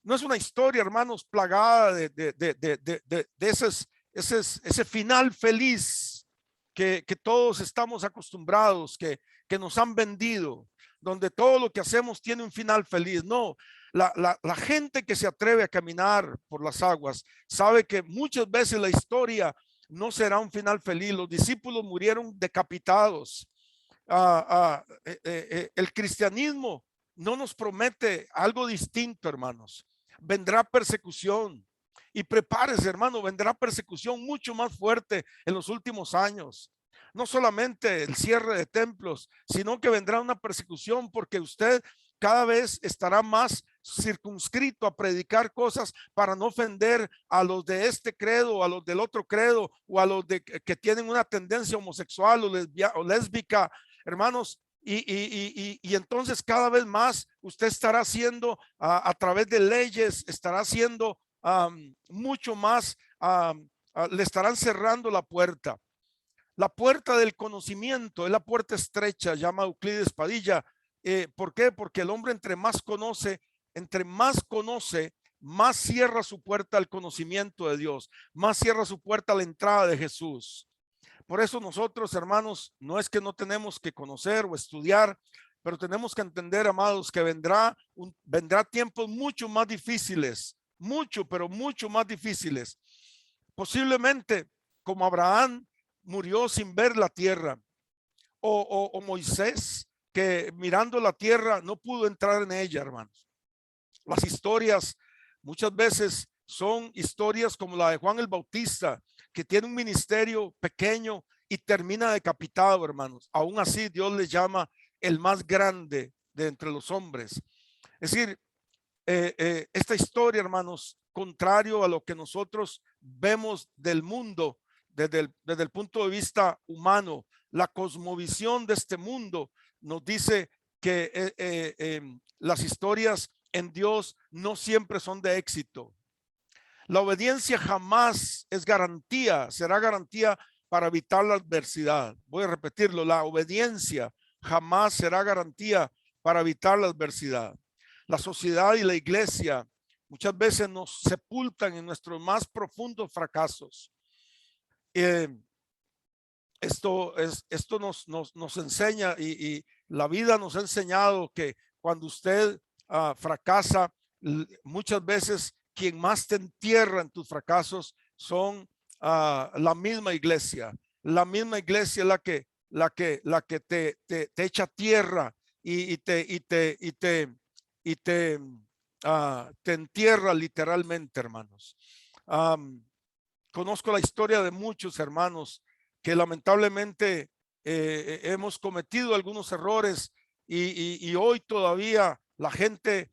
[SPEAKER 5] No es una historia, hermanos, plagada de ese final feliz que todos estamos acostumbrados, que nos han vendido, donde todo lo que hacemos tiene un final feliz. No, la gente que se atreve a caminar por las aguas sabe que muchas veces la historia no será un final feliz. Los discípulos murieron decapitados. El cristianismo no nos promete algo distinto, hermanos. Vendrá persecución. Y prepárese, hermano, vendrá persecución mucho más fuerte en los últimos años. No solamente el cierre de templos, sino que vendrá una persecución porque usted cada vez estará más circunscrito a predicar cosas para no ofender a los de este credo, a los del otro credo, o a los que tienen una tendencia homosexual o lésbica, hermanos. Y entonces cada vez más usted estará haciendo a través de leyes, estará haciendo mucho más, le estarán cerrando la puerta. La puerta del conocimiento es la puerta estrecha, llama Euclides Padilla. ¿Por qué? Porque el hombre entre más conoce, más cierra su puerta al conocimiento de Dios, más cierra su puerta a la entrada de Jesús. Por eso nosotros, hermanos, no es que no tenemos que conocer o estudiar, pero tenemos que entender, amados, que vendrá tiempos mucho más difíciles, pero mucho más difíciles. Posiblemente como Abraham murió sin ver la tierra, o Moisés, que mirando la tierra no pudo entrar en ella, hermanos. Las historias muchas veces son historias como la de Juan el Bautista, que tiene un ministerio pequeño y termina decapitado, hermanos. Aún así Dios le llama el más grande de entre los hombres. Es decir, esta historia, hermanos, contrario a lo que nosotros vemos del mundo desde el punto de vista humano, la cosmovisión de este mundo nos dice que las historias en Dios no siempre son de éxito. La obediencia jamás es garantía, será garantía para evitar la adversidad. Voy a repetirlo, la obediencia jamás será garantía para evitar la adversidad. La sociedad y la iglesia muchas veces nos sepultan en nuestros más profundos fracasos. Esto nos enseña y la vida nos ha enseñado que cuando usted fracasa, muchas veces quien más te entierra en tus fracasos son la misma iglesia. La misma iglesia es la que te echa tierra y te entierra literalmente, hermanos. Conozco la historia de muchos hermanos que lamentablemente hemos cometido algunos errores y hoy todavía la gente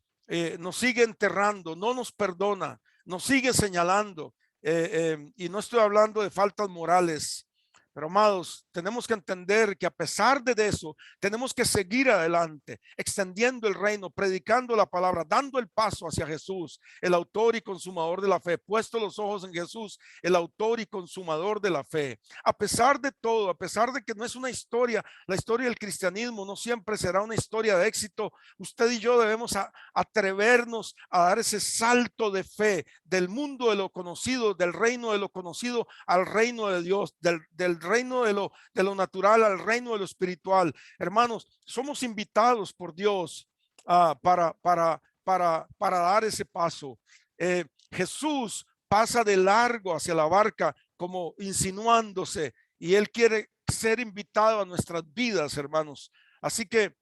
[SPEAKER 5] nos sigue enterrando, no nos perdona, nos sigue señalando, y no estoy hablando de faltas morales, pero amados, tenemos que entender que a pesar de eso, tenemos que seguir adelante, extendiendo el reino, predicando la palabra, dando el paso hacia Jesús, el autor y consumador de la fe, puesto los ojos en Jesús, el autor y consumador de la fe. A pesar de todo, a pesar de que no es una historia, la historia del cristianismo no siempre será una historia de éxito, usted y yo debemos atrevernos a dar ese salto de fe del mundo de lo conocido, del reino de lo conocido al reino de Dios, del reino de lo natural al reino de lo espiritual. Hermanos, somos invitados por Dios para dar ese paso. Jesús pasa de largo hacia la barca como insinuándose, y él quiere ser invitado a nuestras vidas, hermanos. Así que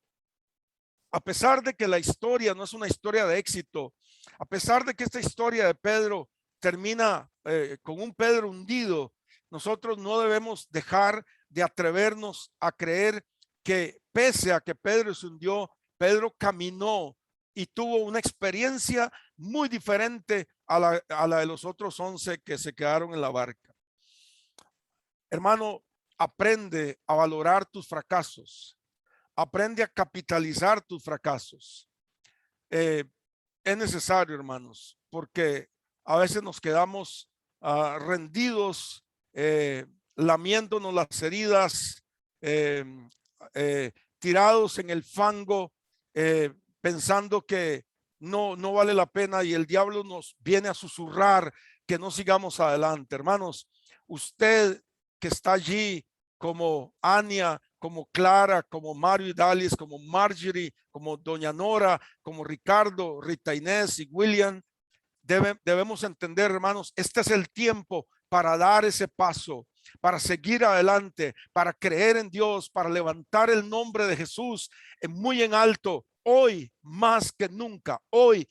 [SPEAKER 5] a pesar de que la historia no es una historia de éxito, a pesar de que esta historia de Pedro termina con un Pedro hundido, nosotros no debemos dejar de atrevernos a creer que pese a que Pedro se hundió, Pedro caminó y tuvo una experiencia muy diferente a la de los otros 11 que se quedaron en la barca. Hermano, aprende a valorar tus fracasos. Aprende a capitalizar tus fracasos. Es necesario, hermanos, porque a veces nos quedamos rendidos, lamiéndonos las heridas, tirados en el fango, pensando que no vale la pena, y el diablo nos viene a susurrar que no sigamos adelante. Hermanos, usted que está allí como Ania, como Clara, como Mario y Dalis, como Marjorie, como Doña Nora, como Ricardo, Rita Inés y William, debemos entender, hermanos, este es el tiempo para dar ese paso, para seguir adelante, para creer en Dios, para levantar el nombre de Jesús muy en alto, hoy más que nunca, hoy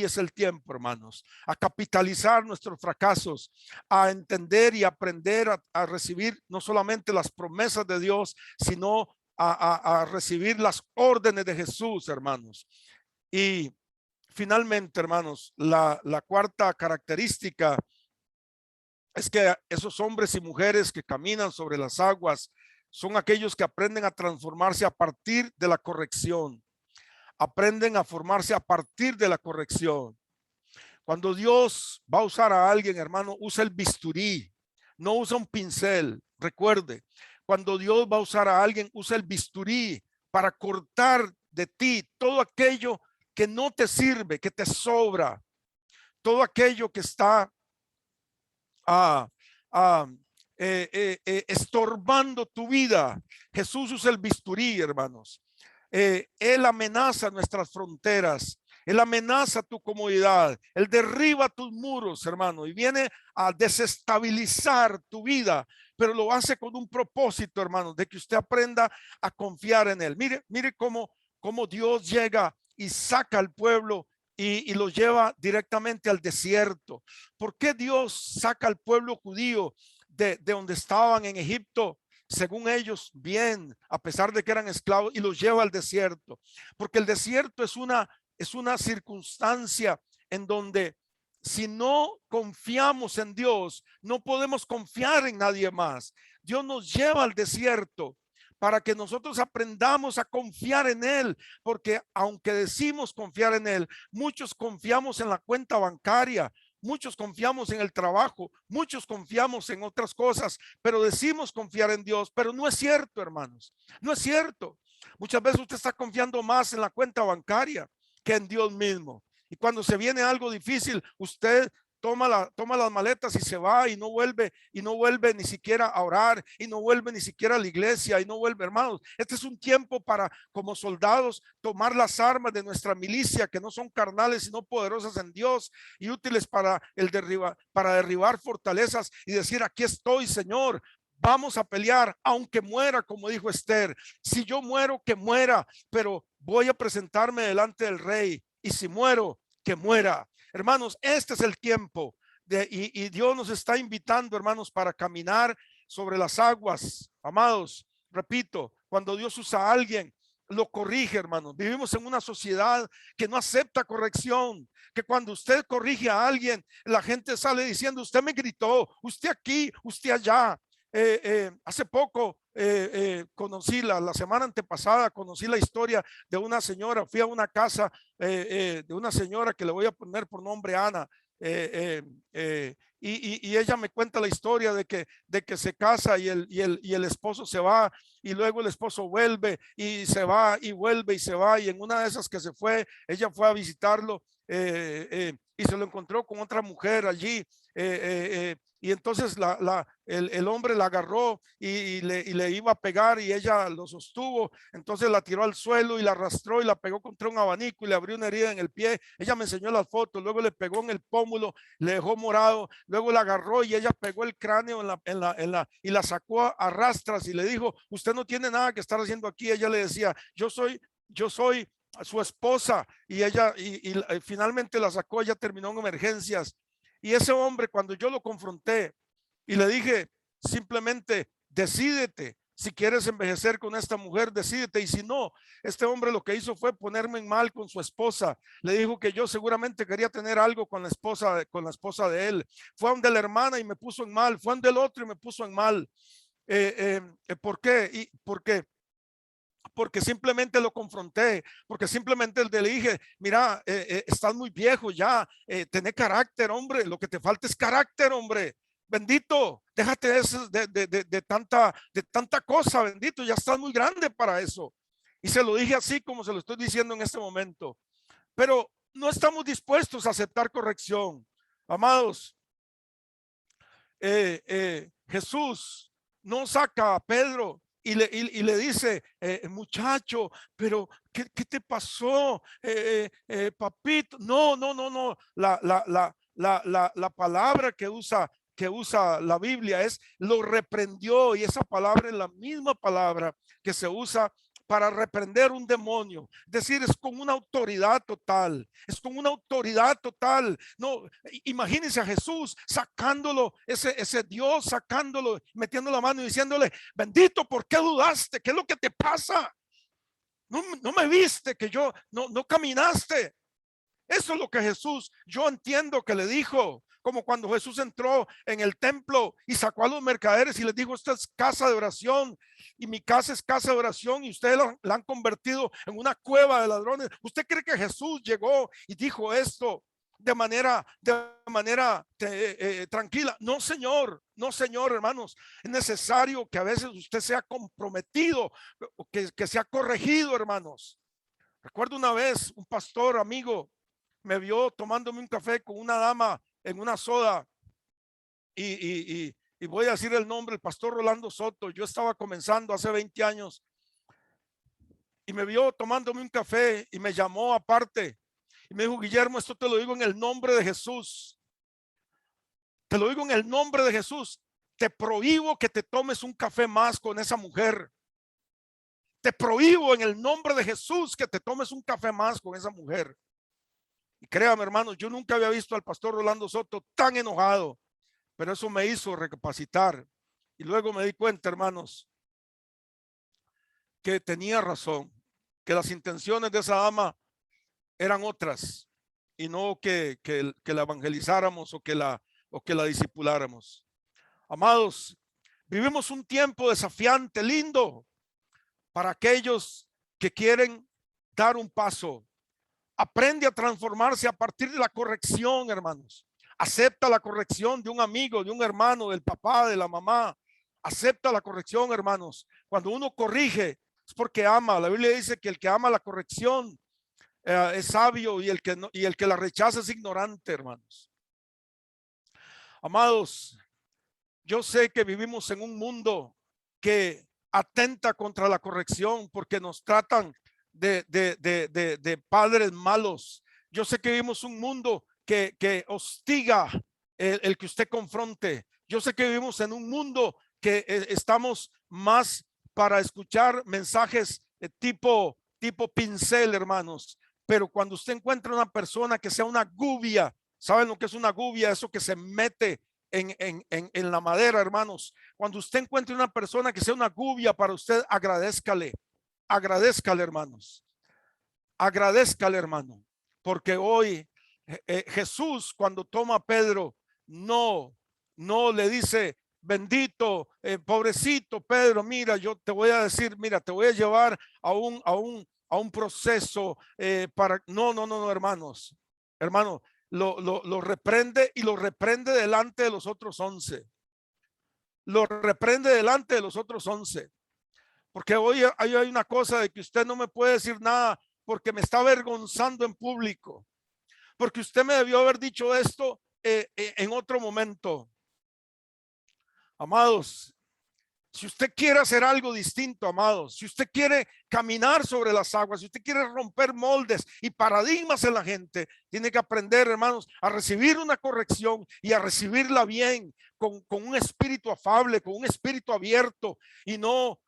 [SPEAKER 5] es el tiempo, hermanos, a capitalizar nuestros fracasos, a entender y aprender a recibir no solamente las promesas de Dios, sino a recibir las órdenes de Jesús, hermanos. Y finalmente, hermanos, la cuarta característica es que esos hombres y mujeres que caminan sobre las aguas son aquellos que aprenden a transformarse a partir de la corrección. Aprenden a formarse a partir de la corrección. Cuando Dios va a usar a alguien, hermano, usa el bisturí, no usa un pincel. Recuerde, cuando Dios va a usar a alguien, usa el bisturí para cortar de ti todo aquello que no te sirve, que te sobra, todo aquello que está estorbando tu vida. Jesús usa el bisturí, hermanos. Él amenaza nuestras fronteras, Él amenaza tu comodidad, Él derriba tus muros, hermano, y viene a desestabilizar tu vida, pero lo hace con un propósito, hermano, de que usted aprenda a confiar en Él. Mire cómo Dios llega y saca al pueblo y lo lleva directamente al desierto. ¿Por qué Dios saca al pueblo judío de donde estaban en Egipto? Según ellos, bien, a pesar de que eran esclavos, y los lleva al desierto, porque el desierto es una circunstancia en donde si no confiamos en Dios, no podemos confiar en nadie más. Dios nos lleva al desierto para que nosotros aprendamos a confiar en Él, porque aunque decimos confiar en Él, muchos confiamos en la cuenta bancaria, muchos confiamos en el trabajo, muchos confiamos en otras cosas, pero decimos confiar en Dios, pero no es cierto, hermanos, no es cierto. Muchas veces usted está confiando más en la cuenta bancaria que en Dios mismo. Y cuando se viene algo difícil, usted toma las maletas y se va y no vuelve ni siquiera a orar y no vuelve ni siquiera a la iglesia y no vuelve, hermanos. Este es un tiempo para, como soldados, tomar las armas de nuestra milicia, que no son carnales sino poderosas en Dios y útiles para derribar fortalezas, y decir: aquí estoy, Señor, vamos a pelear, aunque muera, como dijo Esther. Si yo muero, que muera, pero voy a presentarme delante del rey, y si muero, que muera. Hermanos, este es el tiempo y Dios nos está invitando, hermanos, para caminar sobre las aguas. Amados, repito, cuando Dios usa a alguien, lo corrige, hermanos. Vivimos en una sociedad que no acepta corrección, que cuando usted corrige a alguien, la gente sale diciendo: usted me gritó, usted aquí, usted allá. Hace poco conocí la semana antepasada, conocí la historia de una señora. Fui a una casa de una señora que le voy a poner por nombre Ana, y ella me cuenta la historia de que se casa y el esposo se va, y luego el esposo vuelve y se va y vuelve y se va, y en una de esas que se fue, ella fue a visitarlo y se lo encontró con otra mujer allí. Y entonces el hombre la agarró y le iba a pegar, y ella lo sostuvo. Entonces la tiró al suelo y la arrastró y la pegó contra un abanico y le abrió una herida en el pie. Ella me enseñó las fotos. Luego le pegó en el pómulo, le dejó morado. Luego la agarró y ella pegó el cráneo y la sacó a rastras y le dijo: usted no tiene nada que estar haciendo aquí. Ella le decía: yo soy su esposa. Y ella finalmente la sacó. Ella terminó en emergencias. Y ese hombre, cuando yo lo confronté y le dije simplemente: decídete, si quieres envejecer con esta mujer, decídete. Y si no, este hombre lo que hizo fue ponerme en mal con su esposa. Le dijo que yo seguramente quería tener algo con la esposa de él. Fue donde la hermana y me puso en mal. Fue donde el otro y me puso en mal. ¿Por qué? Porque simplemente lo confronté, porque simplemente le dije: mira, estás muy viejo ya, tenés carácter, hombre, lo que te falta es carácter, hombre, bendito, déjate de tanta cosa, bendito, ya estás muy grande para eso. Y se lo dije así como se lo estoy diciendo en este momento, pero no estamos dispuestos a aceptar corrección, amados. Jesús no saca a Pedro y le dice, muchacho, pero ¿qué te pasó? Papito, no. La palabra que usa la Biblia es lo reprendió, y esa palabra es la misma palabra que se usa para reprender un demonio. Es decir, es con una autoridad total, es con una autoridad total. No, imagínense a Jesús sacándolo, ese Dios sacándolo, metiendo la mano y diciéndole, bendito, ¿por qué dudaste? ¿Qué es lo que te pasa? No me viste, que yo no caminaste. Eso es lo que Jesús, yo entiendo que le dijo, como cuando Jesús entró en el templo y sacó a los mercaderes y les dijo, esta es casa de oración y mi casa es casa de oración, y ustedes la han convertido en una cueva de ladrones. ¿Usted cree que Jesús llegó y dijo esto de manera tranquila? No, señor, hermanos. Es necesario que a veces usted sea comprometido, que sea corregido, hermanos. Recuerdo una vez un pastor amigo me vio tomándome un café con una dama en una soda, y voy a decir el nombre, el pastor Rolando Soto. Yo estaba comenzando hace 20 años y me vio tomándome un café y me llamó aparte y me dijo, Guillermo, esto te lo digo en el nombre de Jesús, te lo digo en el nombre de Jesús, te prohíbo que te tomes un café más con esa mujer. Te prohíbo en el nombre de Jesús que te tomes un café más con esa mujer. Y créame, hermanos, yo nunca había visto al pastor Rolando Soto tan enojado, pero eso me hizo recapacitar. Y luego me di cuenta, hermanos, que tenía razón, que las intenciones de esa dama eran otras y no que la evangelizáramos o que la discipuláramos. Amados, vivimos un tiempo desafiante, lindo, para aquellos que quieren dar un paso. Aprende a transformarse a partir de la corrección, hermanos. Acepta la corrección de un amigo, de un hermano, del papá, de la mamá. Acepta la corrección, hermanos. Cuando uno corrige es porque ama. La Biblia dice que el que ama la corrección es sabio, y el que la rechaza es ignorante, hermanos. Amados, yo sé que vivimos en un mundo que atenta contra la corrección porque nos tratan de padres malos. Yo sé que vivimos un mundo que hostiga el que usted confronte. Yo sé que vivimos en un mundo que estamos más para escuchar mensajes tipo pincel, hermanos. Pero cuando usted encuentra una persona que sea una gubia, ¿saben lo que es una gubia? Eso que se mete en la madera, hermanos. Cuando usted encuentre una persona que sea una gubia para usted, agradézcale, hermanos. Agradézcale, hermano, porque hoy Jesús, cuando toma a Pedro, no le dice, bendito, pobrecito Pedro, mira, yo te voy a decir, mira, te voy a llevar a un proceso para, no, hermanos, lo reprende, y lo reprende delante de los otros 11. Lo reprende delante de los otros 11. Porque hoy hay una cosa de que usted no me puede decir nada porque me está avergonzando en público. Porque usted me debió haber dicho esto en otro momento. Amados, si usted quiere hacer algo distinto, amados, si usted quiere caminar sobre las aguas, si usted quiere romper moldes y paradigmas en la gente, tiene que aprender, hermanos, a recibir una corrección y a recibirla bien, con un espíritu afable, con un espíritu abierto, y no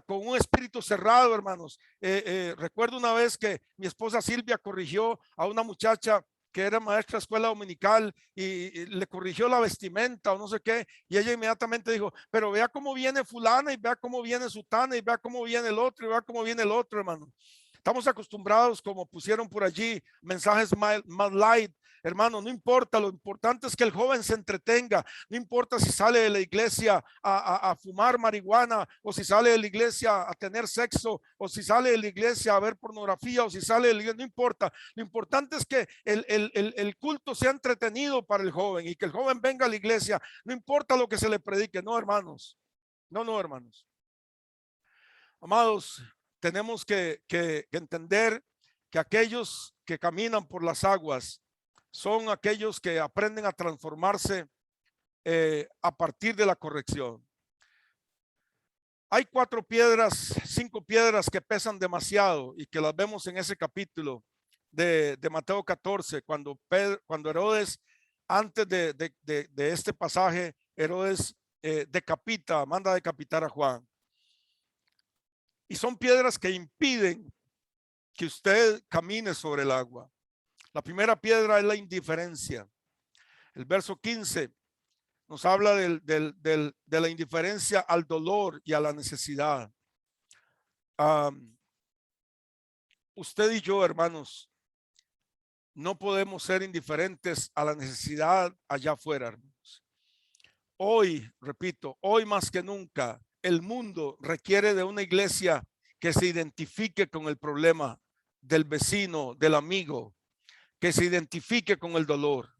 [SPEAKER 5] con un espíritu cerrado, hermanos. Recuerdo una vez que mi esposa Silvia corrigió a una muchacha que era maestra de escuela dominical, y le corrigió la vestimenta o no sé qué, y ella inmediatamente dijo, pero vea cómo viene fulana, y vea cómo viene sutana, y vea cómo viene el otro, y vea cómo viene el otro, hermano. Estamos acostumbrados, como pusieron por allí, mensajes más light. Hermano, no importa, lo importante es que el joven se entretenga. No importa si sale de la iglesia a fumar marihuana, o si sale de la iglesia a tener sexo, o si sale de la iglesia a ver pornografía, o si sale de la iglesia, no importa. Lo importante es que el culto sea entretenido para el joven, y que el joven venga a la iglesia. No importa lo que se le predique, no, hermanos. No, hermanos. Amados, tenemos que entender que aquellos que caminan por las aguas son aquellos que aprenden a transformarse a partir de la corrección. Hay 4 piedras, 5 piedras que pesan demasiado y que las vemos en ese capítulo de Mateo 14, cuando Herodes, antes de este pasaje, Herodes manda decapitar a Juan. Y son piedras que impiden que usted camine sobre el agua. La primera piedra es la indiferencia. El verso 15 nos habla de la indiferencia al dolor y a la necesidad. Usted y yo, hermanos, no podemos ser indiferentes a la necesidad allá afuera, hermanos. Hoy, repito, hoy más que nunca, el mundo requiere de una iglesia que se identifique con el problema del vecino, del amigo, que se identifique con el dolor.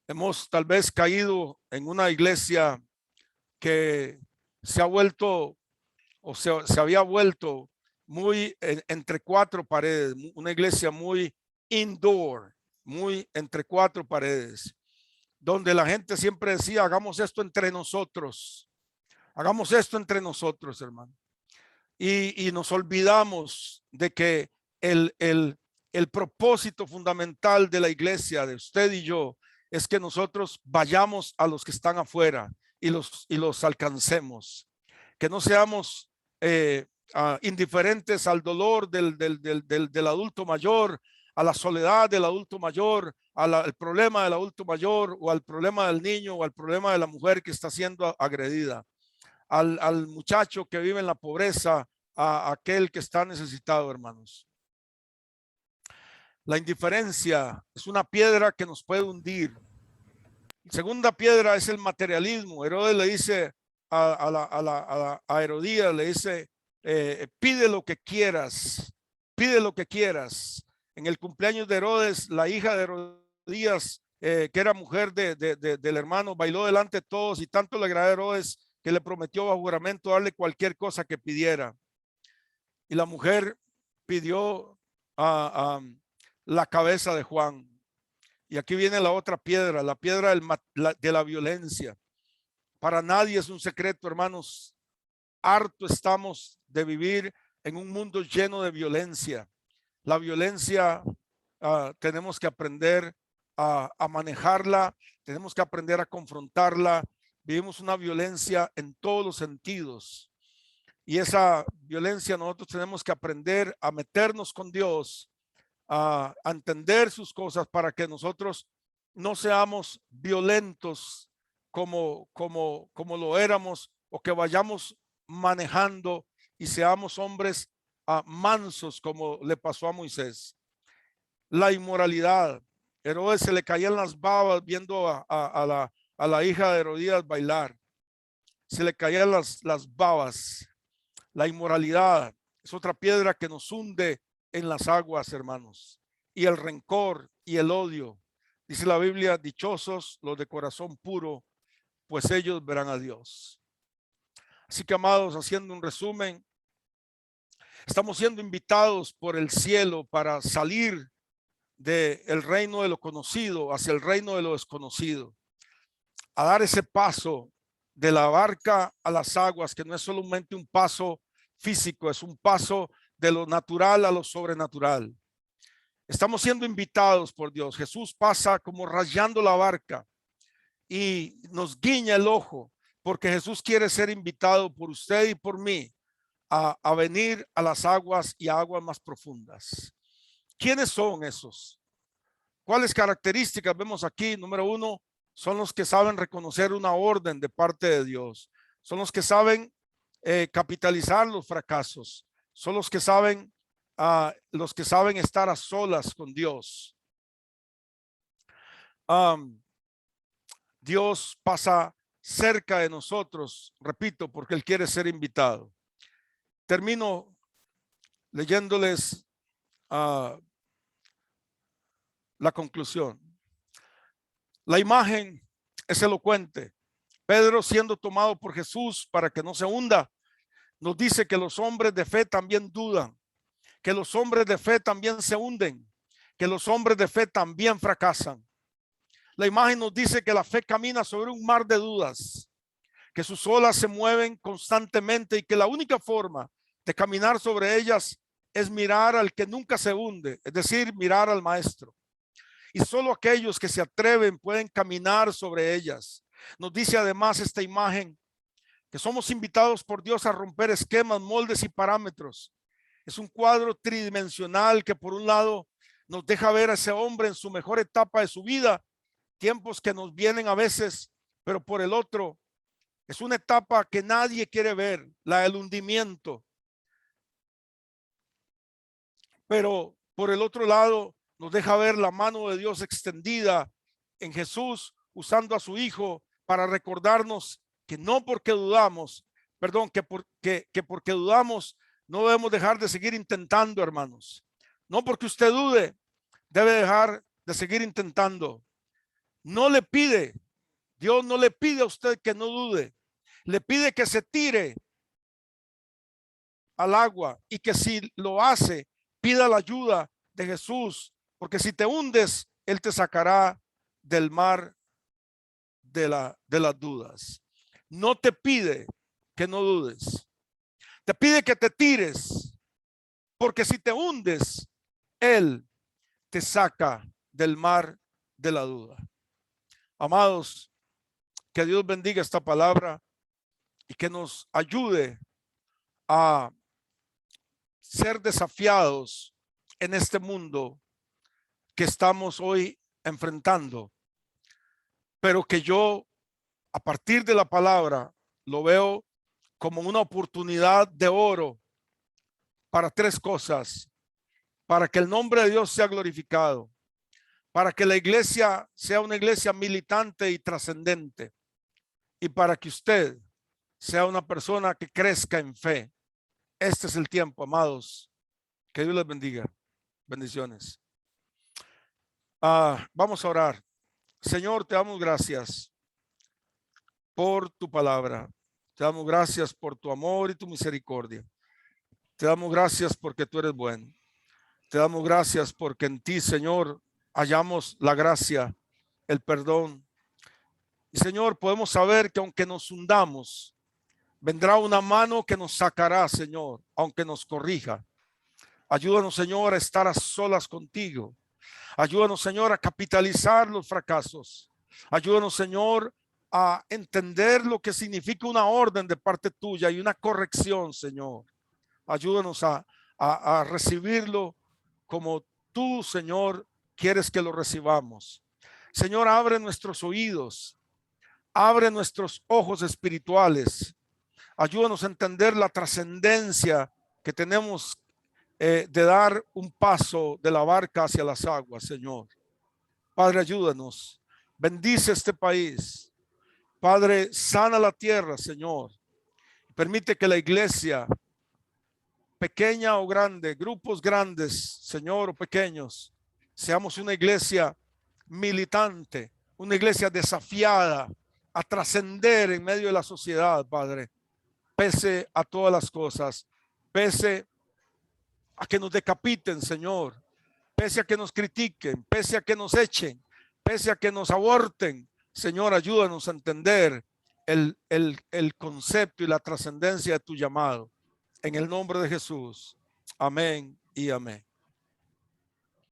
[SPEAKER 5] Hemos tal vez caído en una iglesia que se ha vuelto o se había vuelto muy entre 4 paredes, una iglesia muy indoor, muy entre 4 paredes, donde la gente siempre decía, hagamos esto entre nosotros, hermano. Y nos olvidamos de que el propósito fundamental de la iglesia, de usted y yo, es que nosotros vayamos a los que están afuera y los alcancemos, que no seamos indiferentes al dolor del adulto mayor, a la soledad del adulto mayor, al problema del adulto mayor, o al problema del niño, o al problema de la mujer que está siendo agredida, al muchacho que vive en la pobreza, a aquel que está necesitado, hermanos. La indiferencia es una piedra que nos puede hundir. La segunda piedra es el materialismo. Herodes le dice a Herodías, le dice, pide lo que quieras, pide lo que quieras. En el cumpleaños de Herodes, la hija de Herodías, que era mujer del hermano, bailó delante de todos y tanto le agradó a Herodes que le prometió bajo juramento darle cualquier cosa que pidiera. Y la mujer pidió la cabeza de Juan. Y aquí viene la otra piedra, la piedra de la violencia. Para nadie es un secreto, hermanos, harto estamos de vivir en un mundo lleno de violencia. La violencia tenemos que aprender a manejarla, tenemos que aprender a confrontarla. Vivimos una violencia en todos los sentidos. Y esa violencia nosotros tenemos que aprender a meternos con Dios, a entender sus cosas para que nosotros no seamos violentos como lo éramos, o que vayamos manejando y seamos hombres mansos como le pasó a Moisés. La inmoralidad. Herodes se le caían las babas viendo a la hija de Herodías bailar. Se le caían las babas. La inmoralidad es otra piedra que nos hunde en las aguas, hermanos. Y el rencor y el odio. Dice la Biblia, dichosos los de corazón puro, pues ellos verán a Dios. Así que, amados, haciendo un resumen, estamos siendo invitados por el cielo para salir del reino de lo conocido hacia el reino de lo desconocido, a dar ese paso de la barca a las aguas, que no es solamente un paso físico, es un paso de lo natural a lo sobrenatural. Estamos siendo invitados por Dios. Jesús pasa como rayando la barca y nos guiña el ojo, porque Jesús quiere ser invitado por usted y por mí a venir a las aguas y a aguas más profundas. ¿Quiénes son esos? ¿Cuáles características vemos aquí? Número 1, son los que saben reconocer una orden de parte de Dios. Son los que saben capitalizar los fracasos. Son los que saben estar a solas con Dios. Dios pasa cerca de nosotros, repito, porque Él quiere ser invitado. Termino leyéndoles la conclusión. La imagen es elocuente. Pedro, siendo tomado por Jesús para que no se hunda, nos dice que los hombres de fe también dudan, que los hombres de fe también se hunden, que los hombres de fe también fracasan. La imagen nos dice que la fe camina sobre un mar de dudas, que sus olas se mueven constantemente y que la única forma de caminar sobre ellas es mirar al que nunca se hunde, es decir, mirar al Maestro. Y solo aquellos que se atreven pueden caminar sobre ellas. Nos dice además esta imagen que somos invitados por Dios a romper esquemas, moldes y parámetros. Es un cuadro tridimensional que por un lado nos deja ver a ese hombre en su mejor etapa de su vida, tiempos que nos vienen a veces, pero por el otro es una etapa que nadie quiere ver, la del hundimiento. Pero por el otro lado nos deja ver la mano de Dios extendida en Jesús, usando a su Hijo para recordarnos que no porque dudamos, perdón, que porque dudamos no debemos dejar de seguir intentando, hermanos. No porque usted dude, debe dejar de seguir intentando. No le pide, Dios no le pide a usted que no dude, le pide que se tire al agua y que si lo hace, pida la ayuda de Jesús, porque si te hundes, Él te sacará del mar de las dudas. No te pide que no dudes, te pide que te tires, porque si te hundes, Él te saca del mar de la duda. Amados, que Dios bendiga esta palabra y que nos ayude a ser desafiados en este mundo que estamos hoy enfrentando, pero que yo a partir de la palabra lo veo como una oportunidad de oro para tres cosas: para que el nombre de Dios sea glorificado, para que la iglesia sea una iglesia militante y trascendente, y para que usted sea una persona que crezca en fe. Este es el tiempo, amados. Que Dios les bendiga. Bendiciones. Vamos a orar. Señor, te damos gracias por tu palabra. Te damos gracias por tu amor y tu misericordia. Te damos gracias porque tú eres bueno. Te damos gracias porque en ti, Señor, hallamos la gracia, el perdón. Y Señor, podemos saber que aunque nos hundamos, vendrá una mano que nos sacará, Señor, aunque nos corrija. Ayúdanos, Señor, a estar a solas contigo. Ayúdanos, Señor, a capitalizar los fracasos. Ayúdanos, Señor, a entender lo que significa una orden de parte tuya y una corrección, Señor. Ayúdanos a recibirlo como tú, Señor, quieres que lo recibamos. Señor, abre nuestros oídos, abre nuestros ojos espirituales. Ayúdanos a entender la trascendencia que tenemos de dar un paso de la barca hacia las aguas, Señor. Padre, ayúdanos. Bendice este país. Padre, sana la tierra, Señor. Permite que la iglesia, pequeña o grande, grupos grandes, Señor, o pequeños, seamos una iglesia militante, una iglesia desafiada a trascender en medio de la sociedad, Padre, pese a todas las cosas, pese a que nos decapiten, Señor, pese a que nos critiquen, pese a que nos echen, pese a que nos aborten. Señor, ayúdanos a entender el concepto y la trascendencia de tu llamado. En el nombre de Jesús. Amén y amén.